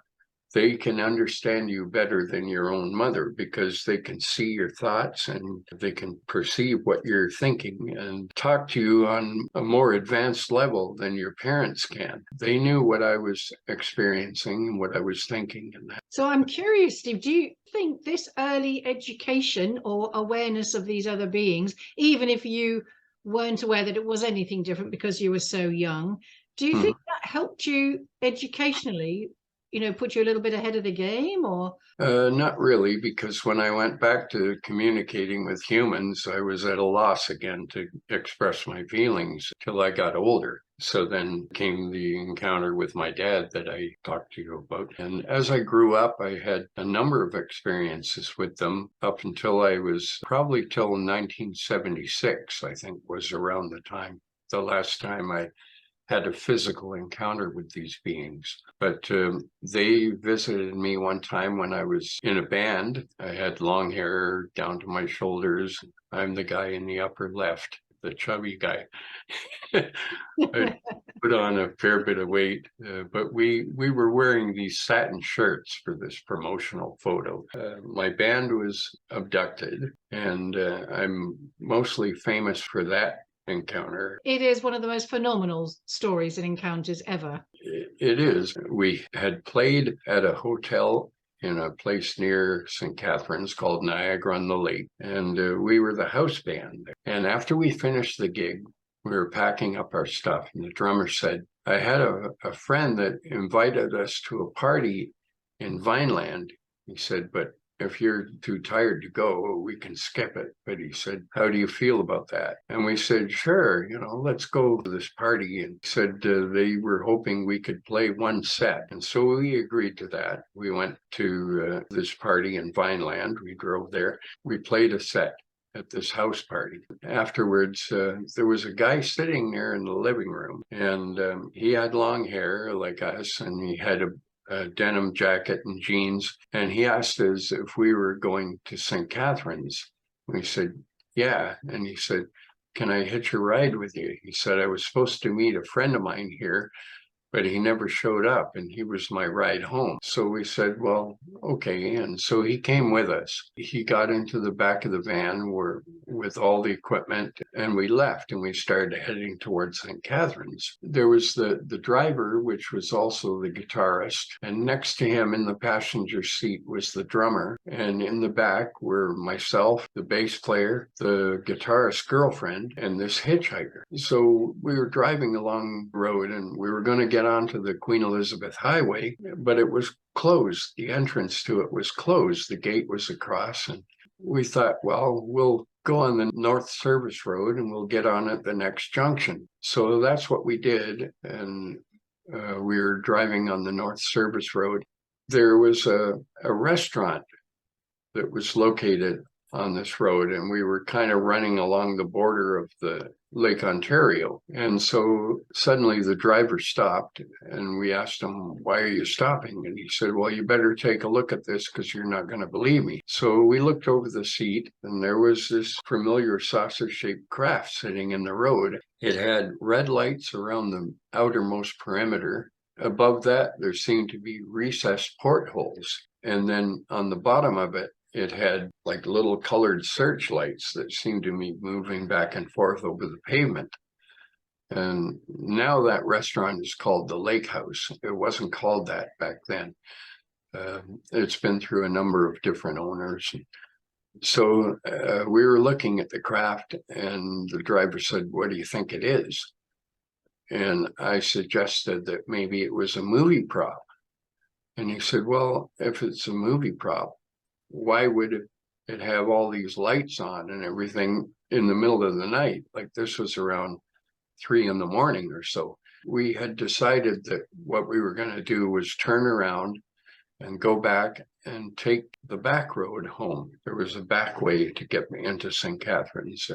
They can understand you better than your own mother because they can see your thoughts and they can perceive what you're thinking and talk to you on a more advanced level than your parents can. They knew what I was experiencing and what I was thinking. So I'm curious, Steve, do you think this early education or awareness of these other beings, even if you weren't aware that it was anything different because you were so young, do you think that helped you educationally? Put you a little bit ahead of the game, or? Not really, because when I went back to communicating with humans, I was at a loss again to express my feelings till I got older. So then came the encounter with my dad that I talked to you about. And as I grew up, I had a number of experiences with them up until I was probably till 1976, I think was around the last time I had a physical encounter with these beings. But they visited me one time when I was in a band. I had long hair down to my shoulders. I'm the guy in the upper left, the chubby guy. I put on a fair bit of weight, but we were wearing these satin shirts for this promotional photo. My band was abducted, and I'm mostly famous for that encounter. It is one of the most phenomenal stories and encounters ever. It is. We had played at a hotel in a place near St. Catharines called Niagara-on-the-Lake, and we were the house band. And after we finished the gig, we were packing up our stuff, and the drummer said, "I had a friend that invited us to a party in Vineland." He said, "But if you're too tired to go, we can skip it." But he said, "How do you feel about that?" And we said, "Sure, let's go to this party." And he said they were hoping we could play one set. And so we agreed to that. We went to this party in Vineland. We drove there. We played a set at this house party. Afterwards, there was a guy sitting there in the living room, and he had long hair like us, and he had a denim jacket and jeans. And he asked us if we were going to St. Catharines. We said, "Yeah." And he said, "Can I hitch a ride with you?" He said, "I was supposed to meet a friend of mine here, but he never showed up, and he was my ride home. So we said, well, okay. And so he came with us. He got into the back of the van with all the equipment, and we left, and we started heading towards St. Catharines. There was the driver, which was also the guitarist, and next to him in the passenger seat was the drummer, and in the back were myself, the bass player, the guitarist's girlfriend, and this hitchhiker. So we were driving along the road, and we were going to get onto the Queen Elizabeth Highway, but it was closed. The entrance to it was closed. The gate was across, and we thought, well, we'll go on the North Service Road and we'll get on at the next junction. So that's what we did, and we were driving on the North Service Road. There was a restaurant that was located on this road, and we were kind of running along the border of the Lake Ontario. And so suddenly the driver stopped, and we asked him, why are you stopping? And he said, well, you better take a look at this because you're not going to believe me. So we looked over the seat, and there was this familiar saucer-shaped craft sitting in the road. It had red lights around the outermost perimeter. Above that, there seemed to be recessed portholes. And then on the bottom of it, it had like little colored searchlights that seemed to be moving back and forth over the pavement. And now that restaurant is called the Lake House. It wasn't called that back then. It's been through a number of different owners. So we were looking at the craft, and the driver said, what do you think it is? And I suggested that maybe it was a movie prop. And he said, well, if it's a movie prop, why would it have all these lights on and everything in the middle of the night? Like, this was around 3 a.m. or so. We had decided that what we were going to do was turn around and go back and take the back road home. There was a back way to get me into St. Catharines,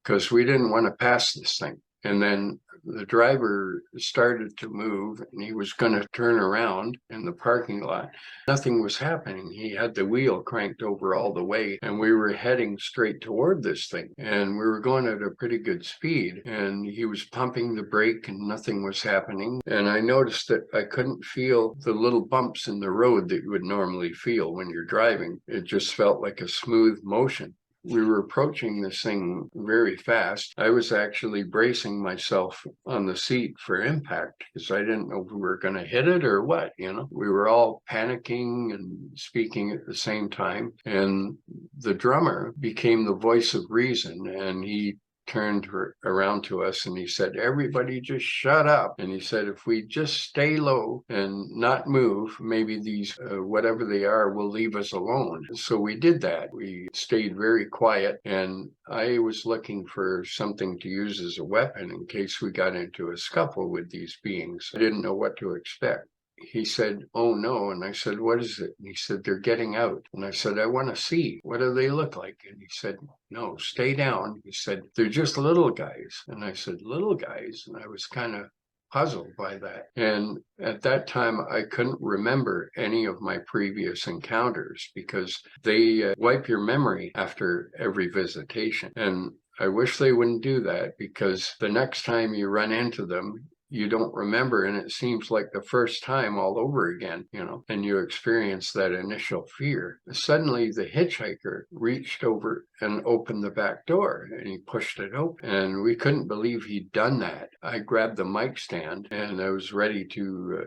because we didn't want to pass this thing. And then the driver started to move, and he was going to turn around in the parking lot. Nothing was happening. He had the wheel cranked over all the way, and we were heading straight toward this thing. And we were going at a pretty good speed, and he was pumping the brake, and nothing was happening. And I noticed that I couldn't feel the little bumps in the road that you would normally feel when you're driving. It just felt like a smooth motion. We were approaching this thing very fast. I was actually bracing myself on the seat for impact because I didn't know if we were going to hit it or what, you know. We were all panicking and speaking at the same time. And the drummer became the voice of reason, and he turned around to us and he said, everybody just shut up. And he said, if we just stay low and not move, maybe these, whatever they are, will leave us alone. So we did that. We stayed very quiet, and I was looking for something to use as a weapon in case we got into a scuffle with these beings. I didn't know what to expect. He said, oh no. And I said, what is it? And he said, they're getting out. And I said, I want to see. What do they look like? And he said, no, stay down. He said, they're just little guys. And I said, little guys? And I was kind of puzzled by that. And at that time, I couldn't remember any of my previous encounters because they wipe your memory after every visitation. And I wish they wouldn't do that, because the next time you run into them, you don't remember, and it seems like the first time all over again, you know, and you experience that initial fear. Suddenly the hitchhiker reached over and opened the back door, and he pushed it open, and we couldn't believe he'd done that. I grabbed the mic stand, and I was ready to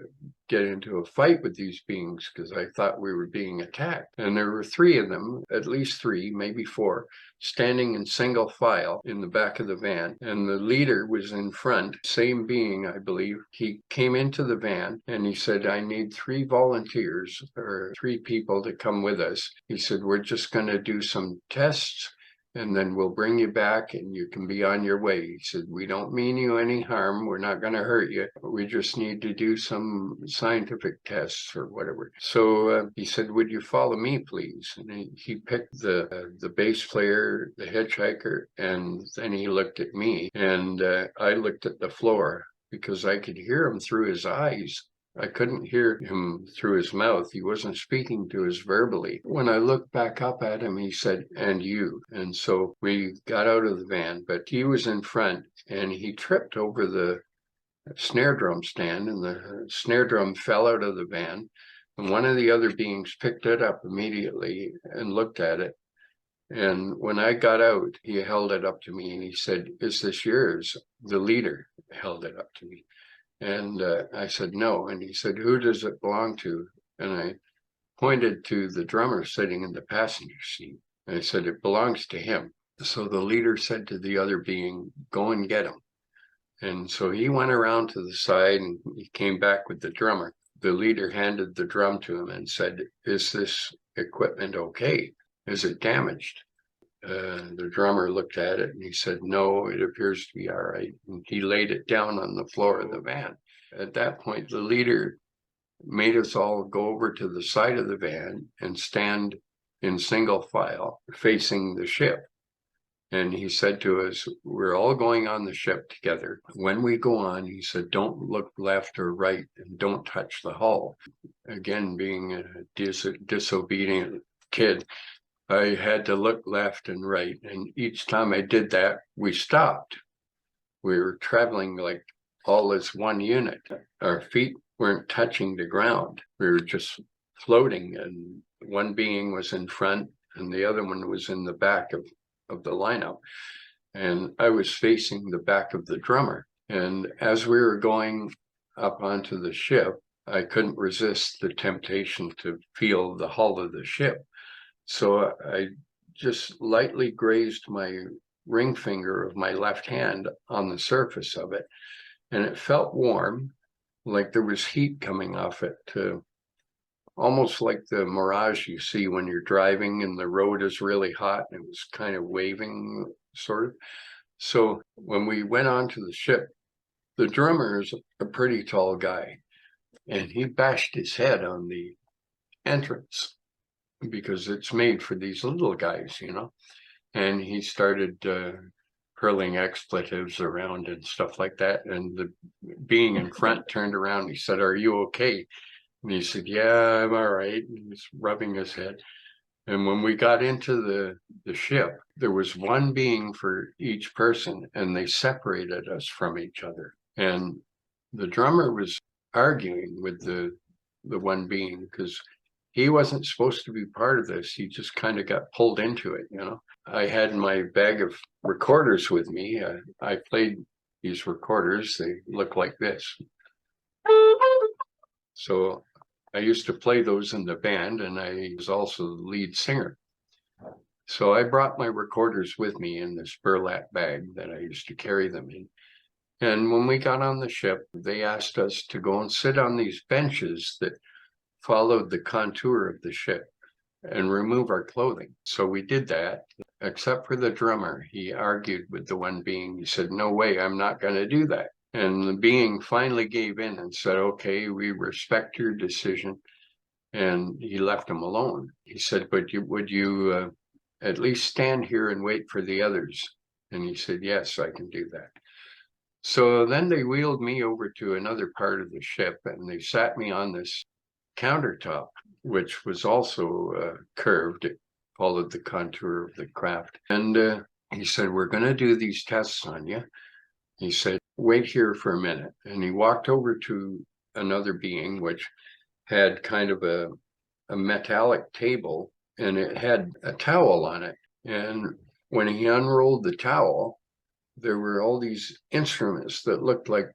get into a fight with these beings because I thought we were being attacked. And there were 3 of them, at least 3, maybe 4, standing in single file in the back of the van. And the leader was in front, same being, I believe. He came into the van and he said, I need 3 volunteers or 3 people to come with us. He said, we're just going to do some tests, and then we'll bring you back and you can be on your way. He said, we don't mean you any harm. We're not going to hurt you. We just need to do some scientific tests or whatever. So he said, would you follow me, please? And he picked the bass player, the hitchhiker, and then he looked at me, and I looked at the floor because I could hear him through his eyes. I couldn't hear him through his mouth. He wasn't speaking to us verbally. When I looked back up at him, he said, and you. And so we got out of the van, but he was in front, and he tripped over the snare drum stand, and the snare drum fell out of the van. And one of the other beings picked it up immediately and looked at it. And when I got out, he held it up to me and he said, "Is this yours?" The leader held it up to me. And I said, "No." And he said, "Who does it belong to?" And I pointed to the drummer sitting in the passenger seat. And I said, "It belongs to him." So the leader said to the other being, "Go and get him." And so he went around to the side and he came back with the drummer. The leader handed the drum to him and said, "Is this equipment okay? Is it damaged?" The drummer looked at it and he said, "No, it appears to be all right." And he laid it down on the floor of the van. At that point, the leader made us all go over to the side of the van and stand in single file facing the ship. And he said to us, "We're all going on the ship together. When we go on," he said, "don't look left or right and don't touch the hull." Again, being a disobedient kid, I had to look left and right. And each time I did that, we stopped. We were traveling like all as one unit. Our feet weren't touching the ground. We were just floating, and one being was in front and the other one was in the back of the lineup. And I was facing the back of the drummer. And as we were going up onto the ship, I couldn't resist the temptation to feel the hull of the ship. So I just lightly grazed my ring finger of my left hand on the surface of it. And it felt warm, like there was heat coming off it, almost like the mirage you see when you're driving and the road is really hot, and it was kind of waving, sort of. So when we went onto the ship, the drummer is a pretty tall guy, and he bashed his head on the entrance because it's made for these little guys, and he started hurling expletives around and stuff like that. And the being in front turned around and he said, "Are you okay?" And he said, "Yeah, I'm all right." And he's rubbing his head. And when we got into the ship, there was one being for each person, and they separated us from each other. And the drummer was arguing with the one being because he wasn't supposed to be part of this. He just kind of got pulled into it, I had my bag of recorders with me. I played these recorders. They look like this. So I used to play those in the band, and I was also the lead singer. So I brought my recorders with me in this burlap bag that I used to carry them in. And when we got on the ship, they asked us to go and sit on these benches that followed the contour of the ship and remove our clothing. So we did that, except for the drummer. He argued with the one being. He said, "No way, I'm not going to do that." And the being finally gave in and said, "Okay, we respect your decision." And he left him alone. He said, "But would you at least stand here and wait for the others?" And he said, "Yes, I can do that." So then they wheeled me over to another part of the ship, and they sat me on this countertop, which was also curved. It followed the contour of the craft. And he said, "We're going to do these tests on you." He said, "Wait here for a minute." And he walked over to another being, which had kind of a metallic table, and it had a towel on it. And when he unrolled the towel, there were all these instruments that looked like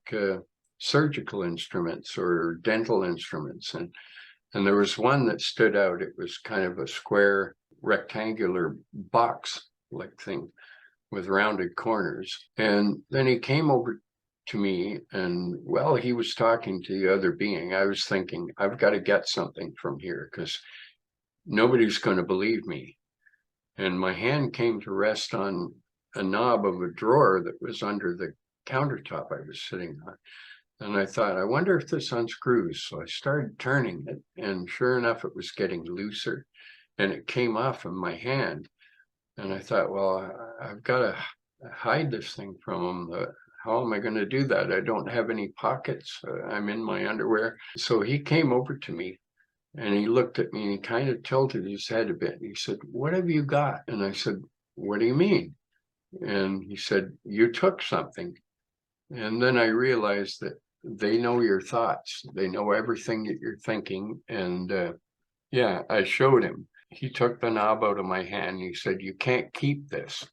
surgical instruments or dental instruments. And there was one that stood out. It was kind of a square rectangular box-like thing with rounded corners. And then he came over to me, and while he was talking to the other being, I was thinking, I've got to get something from here because nobody's going to believe me. And my hand came to rest on a knob of a drawer that was under the countertop I was sitting on. And I thought, I wonder if this unscrews. So I started turning it, and sure enough, it was getting looser, and it came off of my hand. And I thought, well, I've got to hide this thing from him. How am I going to do that? I don't have any pockets. I'm in my underwear. So he came over to me, and he looked at me, and he kind of tilted his head a bit. He said, "What have you got?" And I said, "What do you mean?" And he said, "You took something." And then I realized that they know your thoughts. They know everything that you're thinking. And yeah, I showed him. He took the knob out of my hand. He said, "You can't keep this."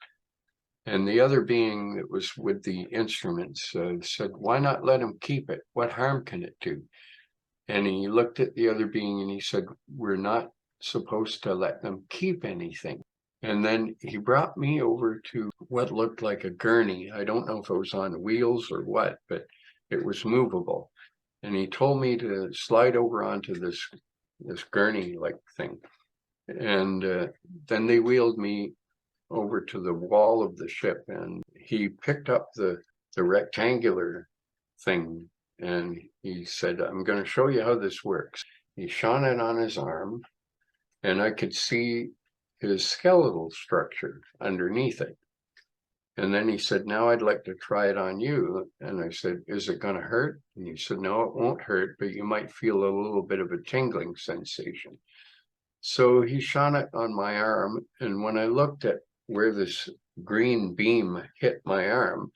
And the other being that was with the instruments said, "Why not let him keep it? What harm can it do?" And he looked at the other being and he said, "We're not supposed to let them keep anything." And then he brought me over to what looked like a gurney. I don't know if it was on wheels or what, but it was movable. And he told me to slide over onto this gurney-like thing. And then they wheeled me over to the wall of the ship, and he picked up the rectangular thing, and he said, "I'm going to show you how this works." He shone it on his arm, and I could see his skeletal structure underneath it. And then he said, "Now I'd like to try it on you." And I said, "Is it going to hurt?" And he said, "No, it won't hurt, but you might feel a little bit of a tingling sensation." So he shone it on my arm, and when I looked at where this green beam hit my arm,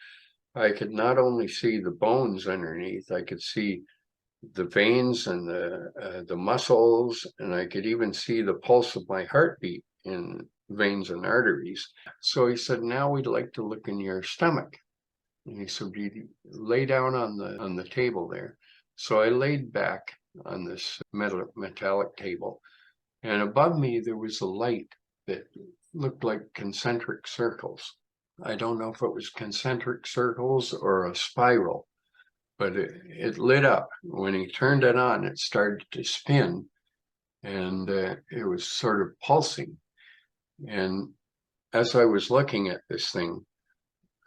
I could not only see the bones underneath, I could see the veins and the muscles, and I could even see the pulse of my heartbeat in veins and arteries. So he said, "Now we'd like to look in your stomach." And he said, "You lay down on the table there." So I laid back on this metallic table, and above me there was a light that looked like concentric circles. I don't know if it was concentric circles or a spiral, but it lit up. When he turned it on, it started to spin, and it was sort of pulsing. And as I was looking at this thing,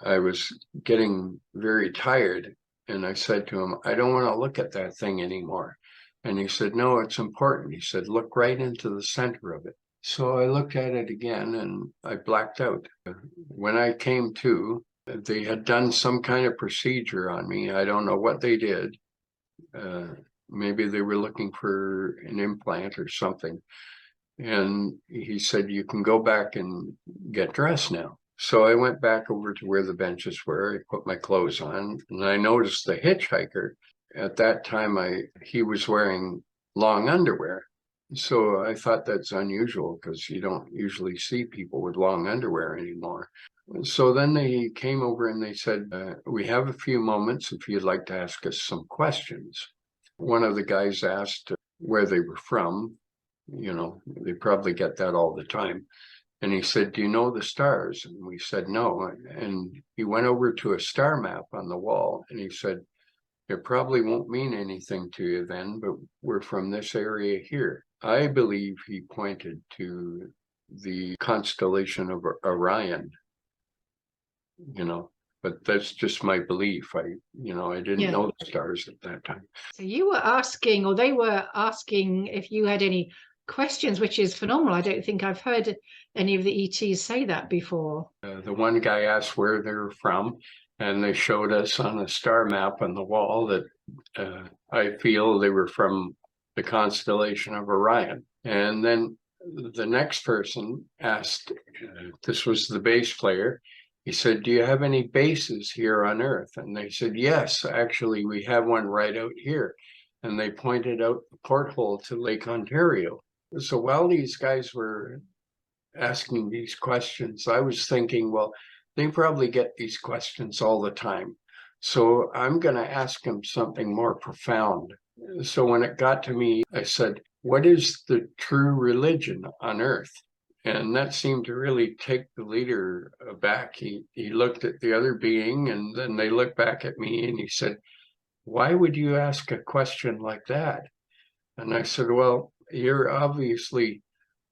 I was getting very tired, and I said to him, "I don't want to look at that thing anymore." And he said, "No, it's important." He said, "Look right into the center of it." So I looked at it again, and I blacked out. When I came to, they had done some kind of procedure on me. I don't know what they did. Maybe they were looking for an implant or something. And he said, "You can go back and get dressed now." So I went back over to where the benches were. I put my clothes on, and I noticed the hitchhiker. At that time, he was wearing long underwear. So I thought that's unusual because you don't usually see people with long underwear anymore. So then they came over and they said, "We have a few moments if you'd like to ask us some questions." One of the guys asked where they were from. You know, they probably get that all the time. And he said, "Do you know the stars?" And we said, "No." And he went over to a star map on the wall, and he said, "It probably won't mean anything to you then, but we're from this area here." I believe he pointed to the constellation of Orion, but that's just my belief. I didn't know the stars at that time. So you were asking, or they were asking, if you had any questions, which is phenomenal. I don't think I've heard any of the ETs say that before. The one guy asked where they were from, and they showed us on a star map on the wall that I feel they were from the constellation of Orion. And then the next person asked, this was the bass player, he said, "Do you have any bases here on Earth?" And they said, "Yes, actually, we have one right out here." And they pointed out the porthole to Lake Ontario. So while these guys were asking these questions, I was thinking, well, they probably get these questions all the time. So I'm going to ask them something more profound. So when it got to me, I said, "What is the true religion on Earth?" And that seemed to really take the leader aback. He looked at the other being, and then they looked back at me, and he said, "Why would you ask a question like that?" And I said, "Well, you're obviously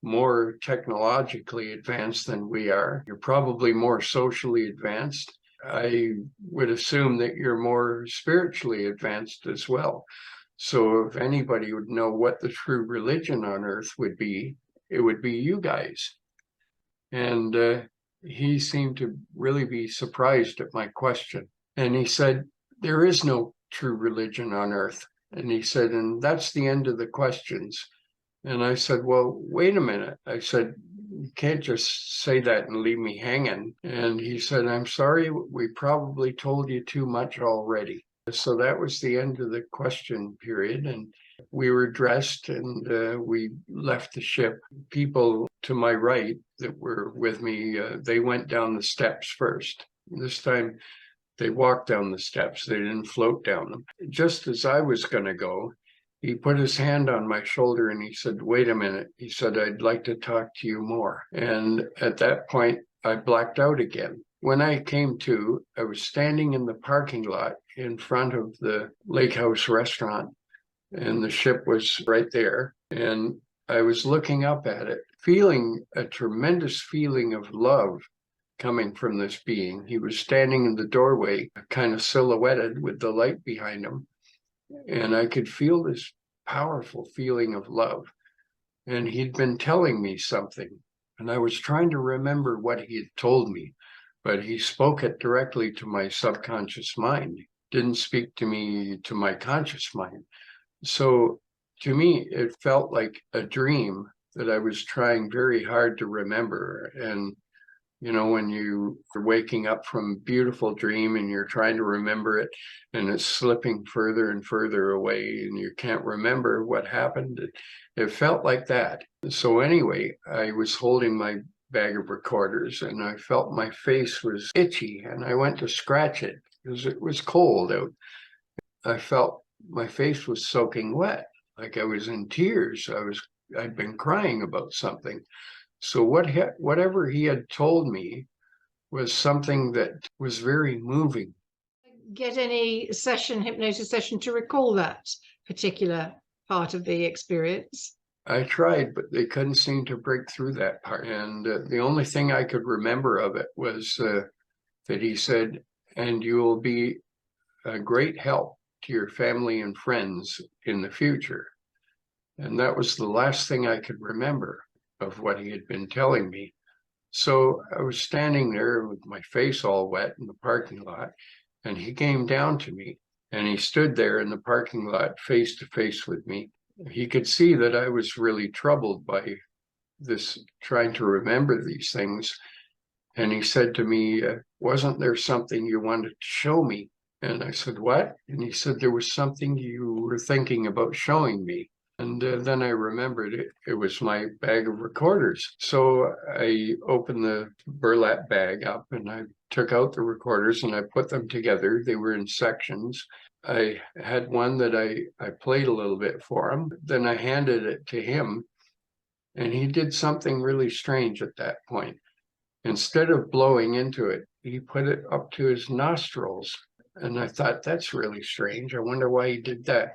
more technologically advanced than we are. You're probably more socially advanced. I would assume that you're more spiritually advanced as well. So if anybody would know what the true religion on Earth would be, it would be you guys." And he seemed to really be surprised at my question. And he said, "There is no true religion on Earth." And he said, "And that's the end of the questions." And I said, "Well, wait a minute." I said, you can't just say that and leave me hanging. And he said, I'm sorry, we probably told you too much already. So that was the end of the question period. And we were dressed and we left the ship. People to my right that were with me, they went down the steps first. This time they walked down the steps. They didn't float down them. Just as I was going to go, he put his hand on my shoulder and he said, wait a minute. He said, I'd like to talk to you more. And at that point, I blacked out again. When I came to, I was standing in the parking lot in front of the Lake House restaurant, and the ship was right there. And I was looking up at it, feeling a tremendous feeling of love coming from this being. He was standing in the doorway, kind of silhouetted with the light behind him. And I could feel this powerful feeling of love. And he'd been telling me something. And I was trying to remember what he had told me, but he spoke it directly to my subconscious mind, didn't speak to me to my conscious mind. So to me, it felt like a dream that I was trying very hard to remember. And you know, when you are waking up from a beautiful dream and you're trying to remember it and it's slipping further and further away and you can't remember what happened, it felt like that. So anyway, I was holding my bag of recorders and I felt my face was itchy and I went to scratch it because it was cold out. I felt my face was soaking wet, like I was in tears. I'd been crying about something. So whatever he had told me was something that was very moving. Get any hypnosis session to recall that particular part of the experience? I tried, but they couldn't seem to break through that part. And the only thing I could remember of it was that he said, and you will be a great help to your family and friends in the future. And that was the last thing I could remember of what he had been telling me. So I was standing there with my face all wet in the parking lot, and he came down to me and he stood there in the parking lot face to face with me. He could see that I was really troubled by this, trying to remember these things. And he said to me, wasn't there something you wanted to show me? And I said, what? And he said, there was something you were thinking about showing me. And then I remembered it was my bag of recorders. So I opened the burlap bag up and I took out the recorders and I put them together. They were in sections. I had one that I played a little bit for him. Then I handed it to him and he did something really strange at that point. Instead of blowing into it, he put it up to his nostrils. And I thought, that's really strange. I wonder why he did that.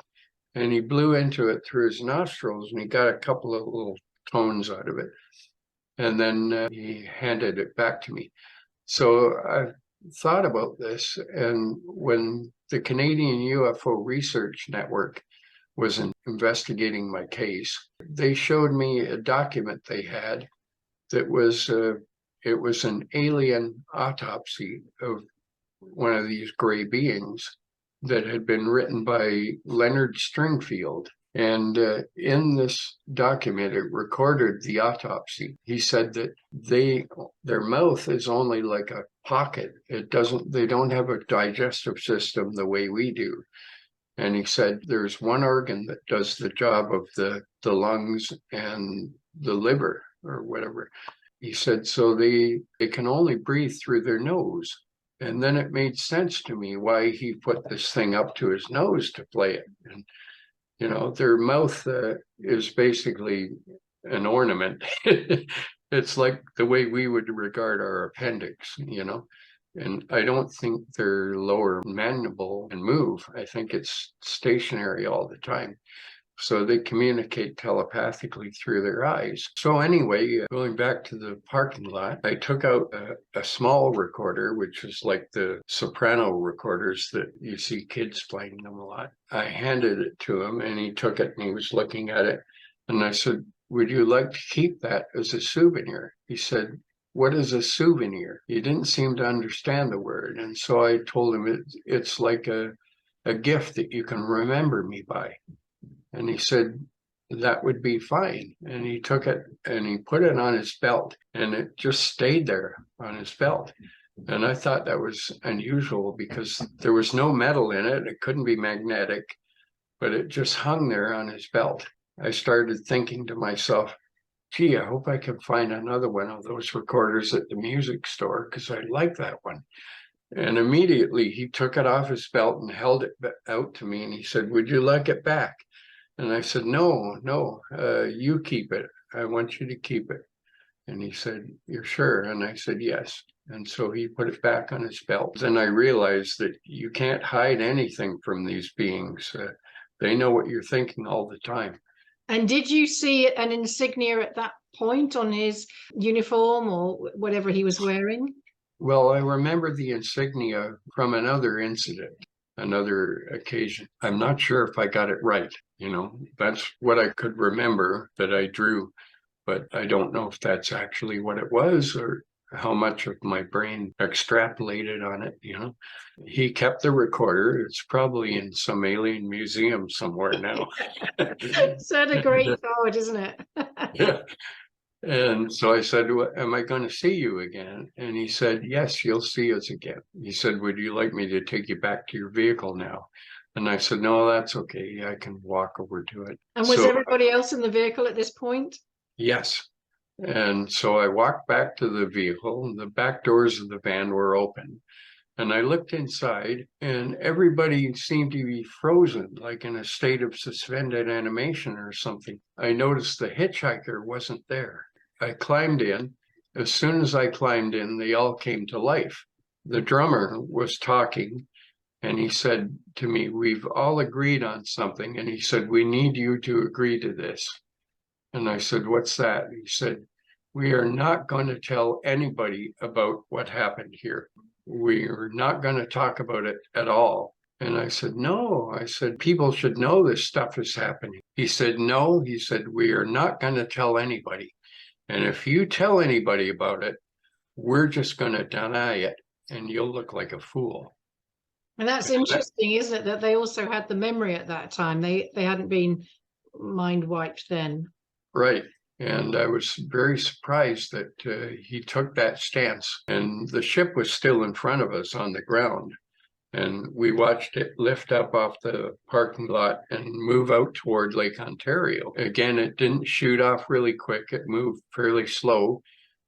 And he blew into it through his nostrils and he got a couple of little tones out of it. And then he handed it back to me. So I thought about this. And when the Canadian UFO Research Network was investigating my case, they showed me a document they had that was, it was an alien autopsy of one of these gray beings that had been written by Leonard Stringfield. And in this document, it recorded the autopsy. He said that their mouth is only like a pocket. They don't have a digestive system the way we do. And he said there's one organ that does the job of the lungs and the liver or whatever. He said, so they can only breathe through their nose. And then it made sense to me why he put this thing up to his nose to play it. And, you know, their mouth is basically an ornament. It's like the way we would regard our appendix, you know. And I don't think their lower mandible can move. I think it's stationary all the time. So they communicate telepathically through their eyes. So anyway, going back to the parking lot, I took out a small recorder, which is like the soprano recorders that you see kids playing them a lot. I handed it to him and he took it and he was looking at it. And I said, would you like to keep that as a souvenir? He said, what is a souvenir? He didn't seem to understand the word. And so I told him it's like a gift that you can remember me by. And he said, that would be fine. And he took it and he put it on his belt, and it just stayed there on his belt. And I thought that was unusual because there was no metal in it. It couldn't be magnetic, but it just hung there on his belt. I started thinking to myself, gee, I hope I can find another one of those recorders at the music store because I like that one. And immediately he took it off his belt and held it out to me. And he said, would you like it back? And I said, no, you keep it. I want you to keep it. And he said, you're sure? And I said, yes. And so he put it back on his belt. And I realized that you can't hide anything from these beings. They know what you're thinking all the time. And did you see an insignia at that point on his uniform or whatever he was wearing? Well, I remember the insignia from another incident, another occasion. I'm not sure if I got it right. That's what I could remember that I drew, but I don't know if that's actually what it was or how much of my brain extrapolated on it. He kept the recorder. It's probably in some alien museum somewhere now. Such a great thought, isn't it? Yeah. And so I said, well, am I going to see you again? And he said, yes, you'll see us again. He said, would you like me to take you back to your vehicle now? And I said, no, that's okay. I can walk over to it. And was everybody else in the vehicle at this point? Yes. And so I walked back to the vehicle, and the back doors of the van were open. And I looked inside, and everybody seemed to be frozen, like in a state of suspended animation or something. I noticed the hitchhiker wasn't there. I climbed in. As soon as I climbed in, they all came to life. The drummer was talking, and he said to me, we've all agreed on something. And he said, we need you to agree to this. And I said, what's that? He said, we are not going to tell anybody about what happened here. We are not going to talk about it at all. And I said, no. I said, people should know this stuff is happening. He said, no. He said, we are not going to tell anybody. And if you tell anybody about it, we're just going to deny it, and you'll look like a fool. And that's interesting, isn't it? That they also had the memory at that time. They hadn't been mind wiped then. Right. And I was very surprised that he took that stance. And the ship was still in front of us on the ground. And we watched it lift up off the parking lot and move out toward Lake Ontario. Again, it didn't shoot off really quick. It moved fairly slow.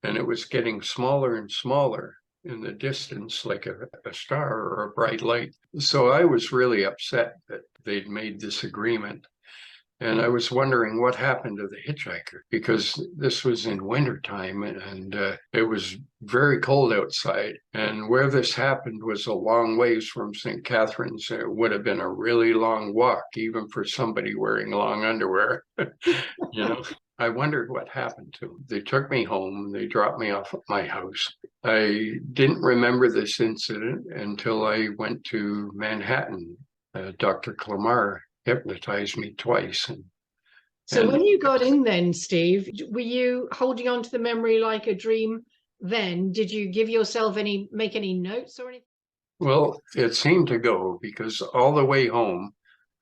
And it was getting smaller and smaller in the distance, like a star or a bright light. So I was really upset that they'd made this agreement. And I was wondering what happened to the hitchhiker, because this was in wintertime and it was very cold outside. And where this happened was a long ways from St. Catharines. It would have been a really long walk, even for somebody wearing long underwear. I wondered what happened to him. They took me home. They dropped me off at my house. I didn't remember this incident until I went to Manhattan. Dr. Clamar hypnotized me twice. So when you got in then, Steve, were you holding on to the memory like a dream then? Did you give yourself make any notes or anything? Well, it seemed to go, because all the way home,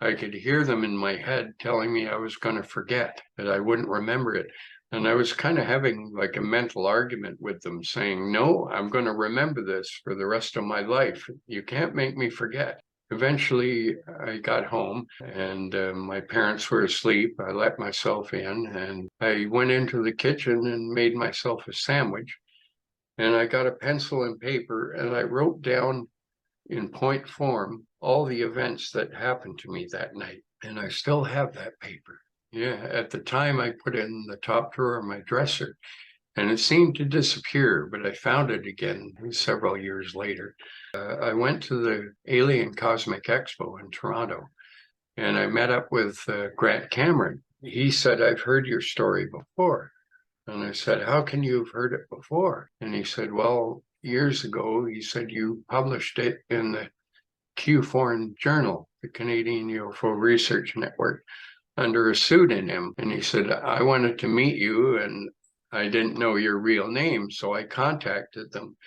I could hear them in my head telling me I was going to forget, that I wouldn't remember it. And I was kind of having like a mental argument with them, saying, no, I'm going to remember this for the rest of my life. You can't make me forget. Eventually, I got home and my parents were asleep. I let myself in and I went into the kitchen and made myself a sandwich. And I got a pencil and paper and I wrote down in point form all the events that happened to me that night. And I still have that paper. Yeah, at the time I put it in the top drawer of my dresser. And it seemed to disappear, but I found it again several years later. I went to the Alien Cosmic Expo in Toronto, and I met up with Grant Cameron. He said, I've heard your story before. And I said, how can you have heard it before? And he said, well, years ago, he said, you published it in the Q Foreign Journal, the Canadian UFO Research Network, under a pseudonym. And he said, I wanted to meet you, and I didn't know your real name, so I contacted them.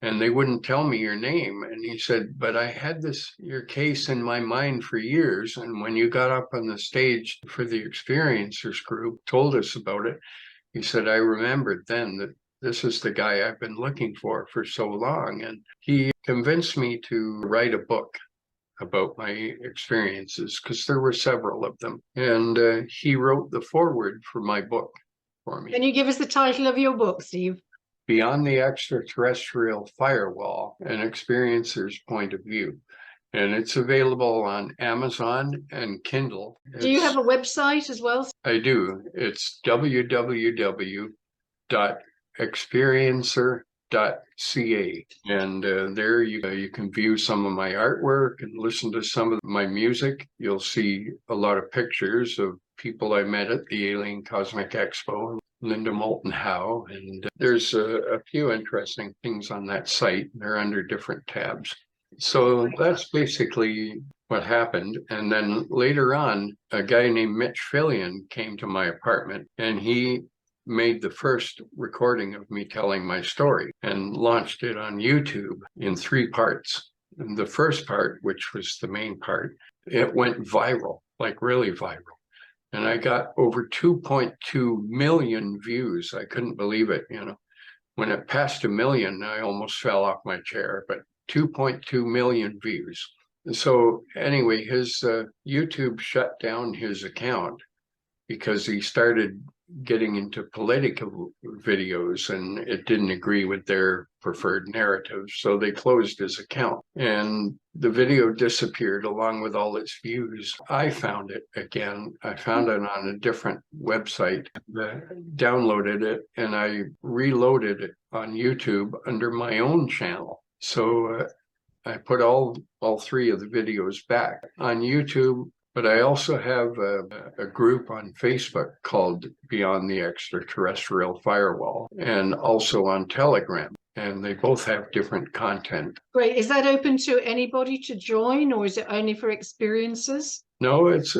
and they wouldn't tell me your name. And he said, but I had your case in my mind for years. And when you got up on the stage for the experiencers group, told us about it, he said, I remembered then that this is the guy I've been looking for so long. And he convinced me to write a book about my experiences, because there were several of them. And he wrote the foreword for my book for me. Can you give us the title of your book, Steve? Beyond the Extraterrestrial Firewall, an Experiencer's Point of View. And it's available on Amazon and Kindle. Do you have a website as well? I do. It's www.experiencer.ca. And there you can view some of my artwork and listen to some of my music. You'll see a lot of pictures of people I met at the Alien Cosmic Expo, Linda Moulton Howe, and there's a few interesting things on that site. They're under different tabs. So that's basically what happened. And then later on, a guy named Mitch Fillion came to my apartment, and he made the first recording of me telling my story and launched it on YouTube in 3 parts. And the first part, which was the main part, it went viral, like really viral. And I got over 2.2 million views. I couldn't believe it, When it passed 1 million, I almost fell off my chair, but 2.2 million views. So anyway, his YouTube shut down his account because he started getting into political videos and it didn't agree with their preferred narrative. So they closed his account and the video disappeared along with all its views. I found it again. I found it on a different website, downloaded it, and I reloaded it on YouTube under my own channel. So I put all 3 of the videos back on YouTube. But I also have a group on Facebook called Beyond the Extraterrestrial Firewall, and also on Telegram. And they both have different content. Great. Is that open to anybody to join, or is it only for experiencers? No, it's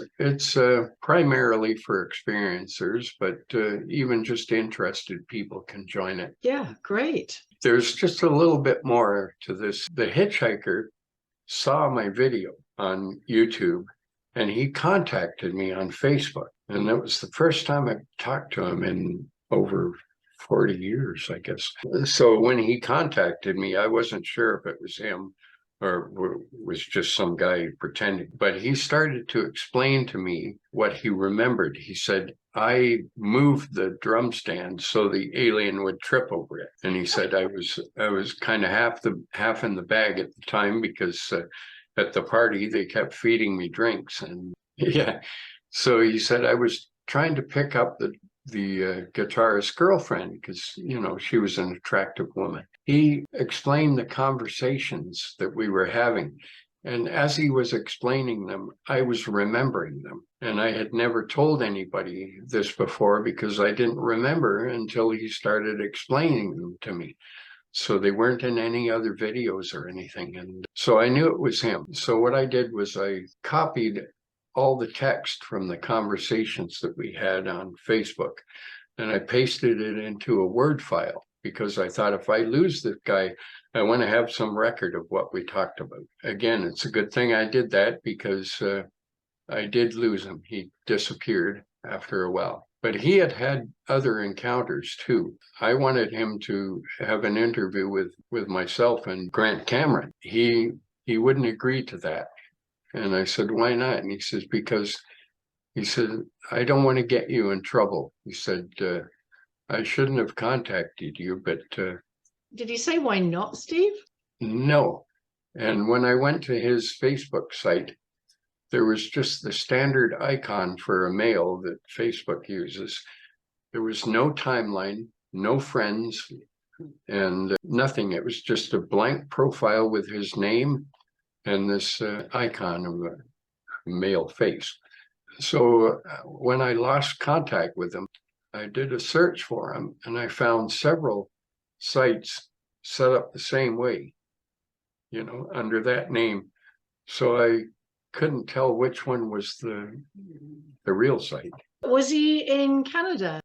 primarily for experiencers, but even just interested people can join it. Yeah, great. There's just a little bit more to this. The hitchhiker saw my video on YouTube, and he contacted me on Facebook. And that was the first time I talked to him in over 40 years, I guess. So when he contacted me, I wasn't sure if it was him or was just some guy pretending. But he started to explain to me what he remembered. He said, I moved the drum stand so the alien would trip over it. And he said, I was kind of half in the bag at the time because at the party, they kept feeding me drinks. And yeah, so he said, I was trying to pick up the guitarist's girlfriend because, she was an attractive woman. He explained the conversations that we were having. And as he was explaining them, I was remembering them. And I had never told anybody this before because I didn't remember until he started explaining them to me. So they weren't in any other videos or anything. And so I knew it was him. So what I did was I copied all the text from the conversations that we had on Facebook, and I pasted it into a Word file because I thought if I lose this guy, I want to have some record of what we talked about. Again, it's a good thing I did that because I did lose him. He disappeared after a while. But he had other encounters too. I wanted him to have an interview with myself and Grant Cameron. He wouldn't agree to that. And I said, why not? And he says, because he said, I don't want to get you in trouble. He said, I shouldn't have contacted you, but... Did he say why not, Steve? No. And when I went to his Facebook site, there was just the standard icon for a male that Facebook uses. There was no timeline, no friends, and nothing. It was just a blank profile with his name and this icon of a male face. So when I lost contact with him, I did a search for him, and I found several sites set up the same way, under that name. So I couldn't tell which one was the real site. Was he in Canada?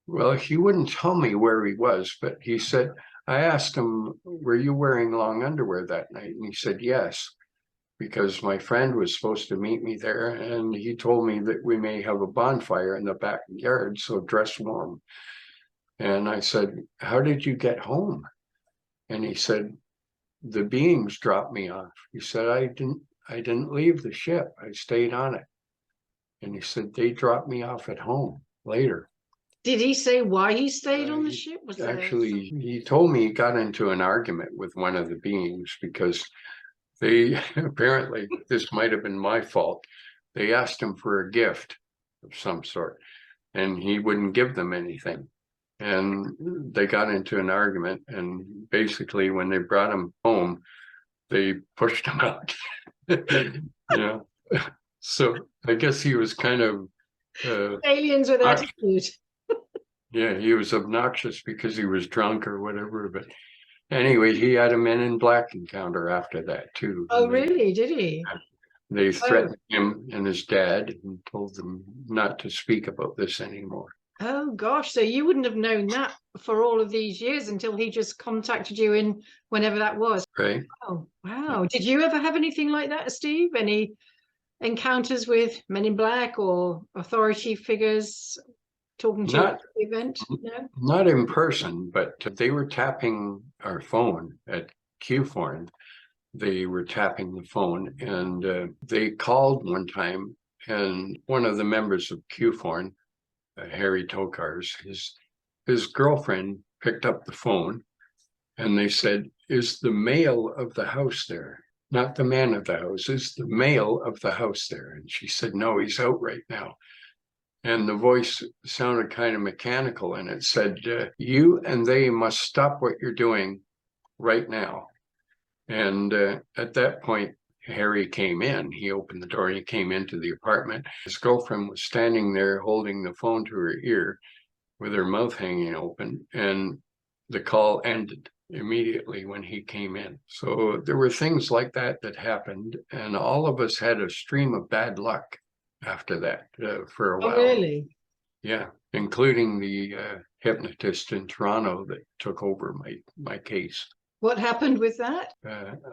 Well, he wouldn't tell me where he was, but he said, I asked him, were you wearing long underwear that night? And he said, yes, because my friend was supposed to meet me there. And he told me that we may have a bonfire in the backyard, so dress warm. And I said, how did you get home? And he said, the beings dropped me off. He said, I didn't leave the ship. I stayed on it. And he said, they dropped me off at home later. Did he say why he stayed on the ship? Was there Actually, he told me he got into an argument with one of the beings because they apparently, this might have been my fault. They asked him for a gift of some sort and he wouldn't give them anything. And they got into an argument, and basically when they brought him home, they pushed him out. Yeah. So I guess he was kind of aliens with attitude. Yeah, he was obnoxious because he was drunk or whatever. But anyway, he had a Men in Black encounter after that too. Oh, really? Did he? They threatened him and his dad and told them not to speak about this anymore. Oh gosh, so you wouldn't have known that for all of these years until he just contacted you in whenever that was. Right. Oh, wow. Did you ever have anything like that, Steve? Any encounters with Men in Black or authority figures talking to you at the event? No? Not in person, but they were tapping our phone at Q-Foreign. They were tapping the phone and they called one time, and one of the members of Q-Foreign, Harry Tokars, his girlfriend picked up the phone and they said, is the male of the house there? Not the man of the house, is the male of the house there? And she said, no, he's out right now. And the voice sounded kind of mechanical and it said, you and they must stop what you're doing right now. And at that point, Harry came in. He opened the door. He came into the apartment. His girlfriend was standing there holding the phone to her ear with her mouth hanging open. And the call ended immediately when he came in. So there were things like that that happened. And all of us had a stream of bad luck after that for a while. Oh, really? Yeah, including the hypnotist in Toronto that took over my case. What happened with that?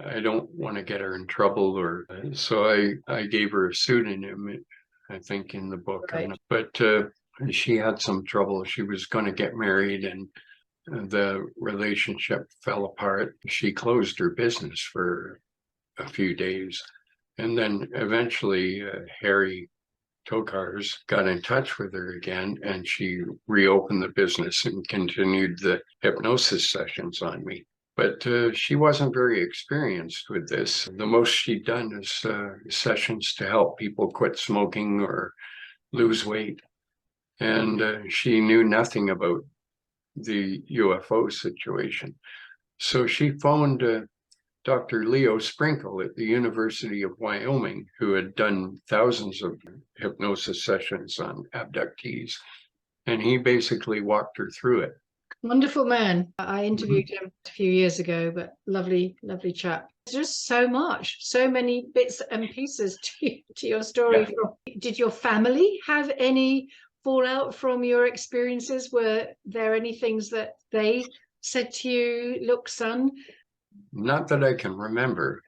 I don't want to get her in trouble, or so I gave her a pseudonym, I think, in the book. Right. But she had some trouble. She was going to get married, and the relationship fell apart. She closed her business for a few days, and then eventually Harry Tokars got in touch with her again, and she reopened the business and continued the hypnosis sessions on me. But she wasn't very experienced with this. The most she'd done is sessions to help people quit smoking or lose weight. And she knew nothing about the UFO situation. So she phoned Dr. Leo Sprinkle at the University of Wyoming, who had done thousands of hypnosis sessions on abductees. And he basically walked her through it. Wonderful man. I interviewed him a few years ago, but lovely, lovely chap. Just so much, so many bits and pieces to your story. Yeah. Did your family have any fallout from your experiences? Were there any things that they said to you, look, son? Not that I can remember,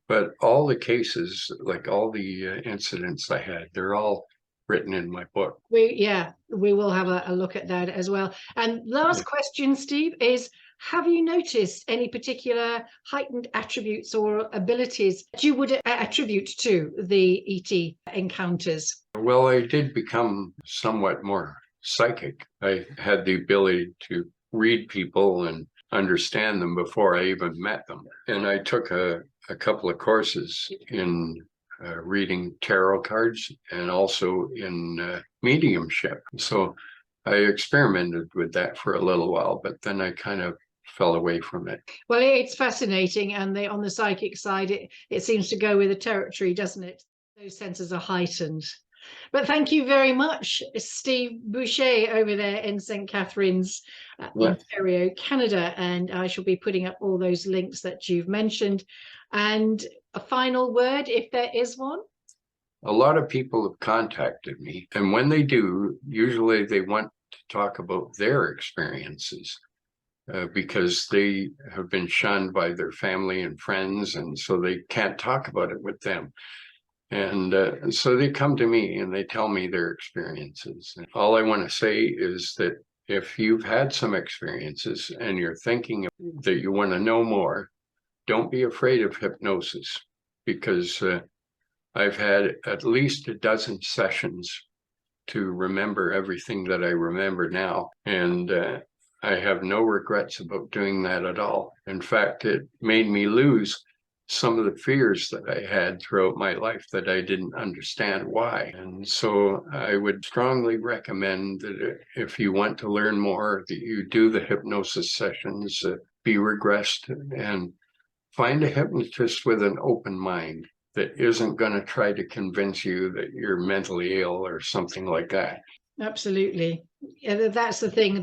but all the cases, like all the incidents I had, they're all written in my book. We will have a look at that as well. And last question, Steve, is have you noticed any particular heightened attributes or abilities that you would attribute to the ET encounters? Well, I did become somewhat more psychic. I had the ability to read people and understand them before I even met them. And I took a couple of courses in reading tarot cards and also in mediumship. So I experimented with that for a little while, but then I kind of fell away from it. Well, it's fascinating. And on the psychic side, it seems to go with the territory, doesn't it? Those senses are heightened. But thank you very much, Steve Boucher, over there in St. Catharines, Ontario, Canada. And I shall be putting up all those links that you've mentioned. And a final word, if there is one? A lot of people have contacted me. And when they do, usually they want to talk about their experiences. because they have been shunned by their family and friends, and so they can't talk about it with them. And so they come to me and they tell me their experiences. And all I want to say is that if you've had some experiences and you're thinking that you want to know more, don't be afraid of hypnosis, because I've had at least a dozen sessions to remember everything that I remember now. And I have no regrets about doing that at all. In fact, it made me lose some of the fears that I had throughout my life that I didn't understand why. And so I would strongly recommend that if you want to learn more, that you do the hypnosis sessions, be regressed, and find a hypnotist with an open mind that isn't going to try to convince you that you're mentally ill or something like that. Absolutely. Yeah, that's the thing.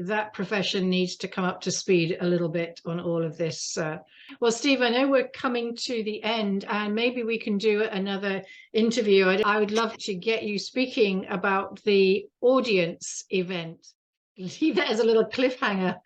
That profession needs to come up to speed a little bit on all of this. Well, Steve, I know we're coming to the end, and maybe we can do another interview. I would love to get you speaking about the audience event. Leave that as a little cliffhanger,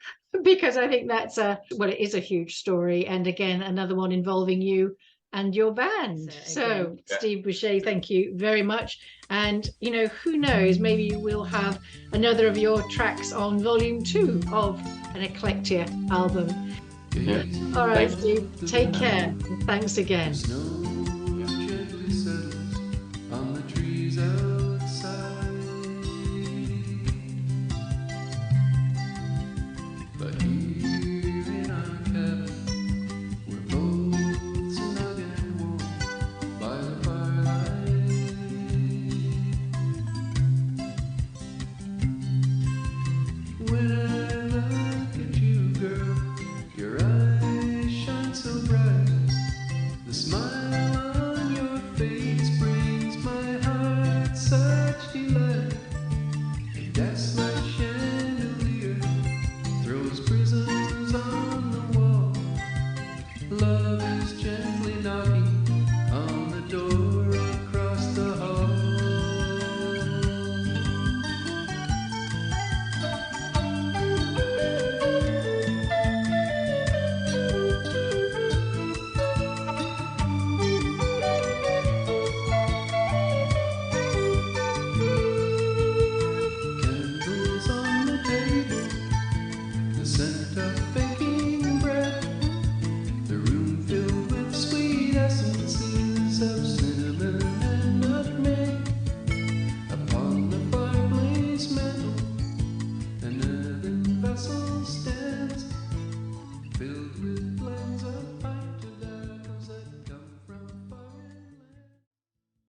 because I think that's it is a huge story. And again, another one involving you and your band. So Steve Boucher, thank you very much. And who knows, maybe we'll have another of your tracks on volume 2 of an Eklectia album. Yeah. All right, Steve, take care, and thanks again. The room filled with sweet essences of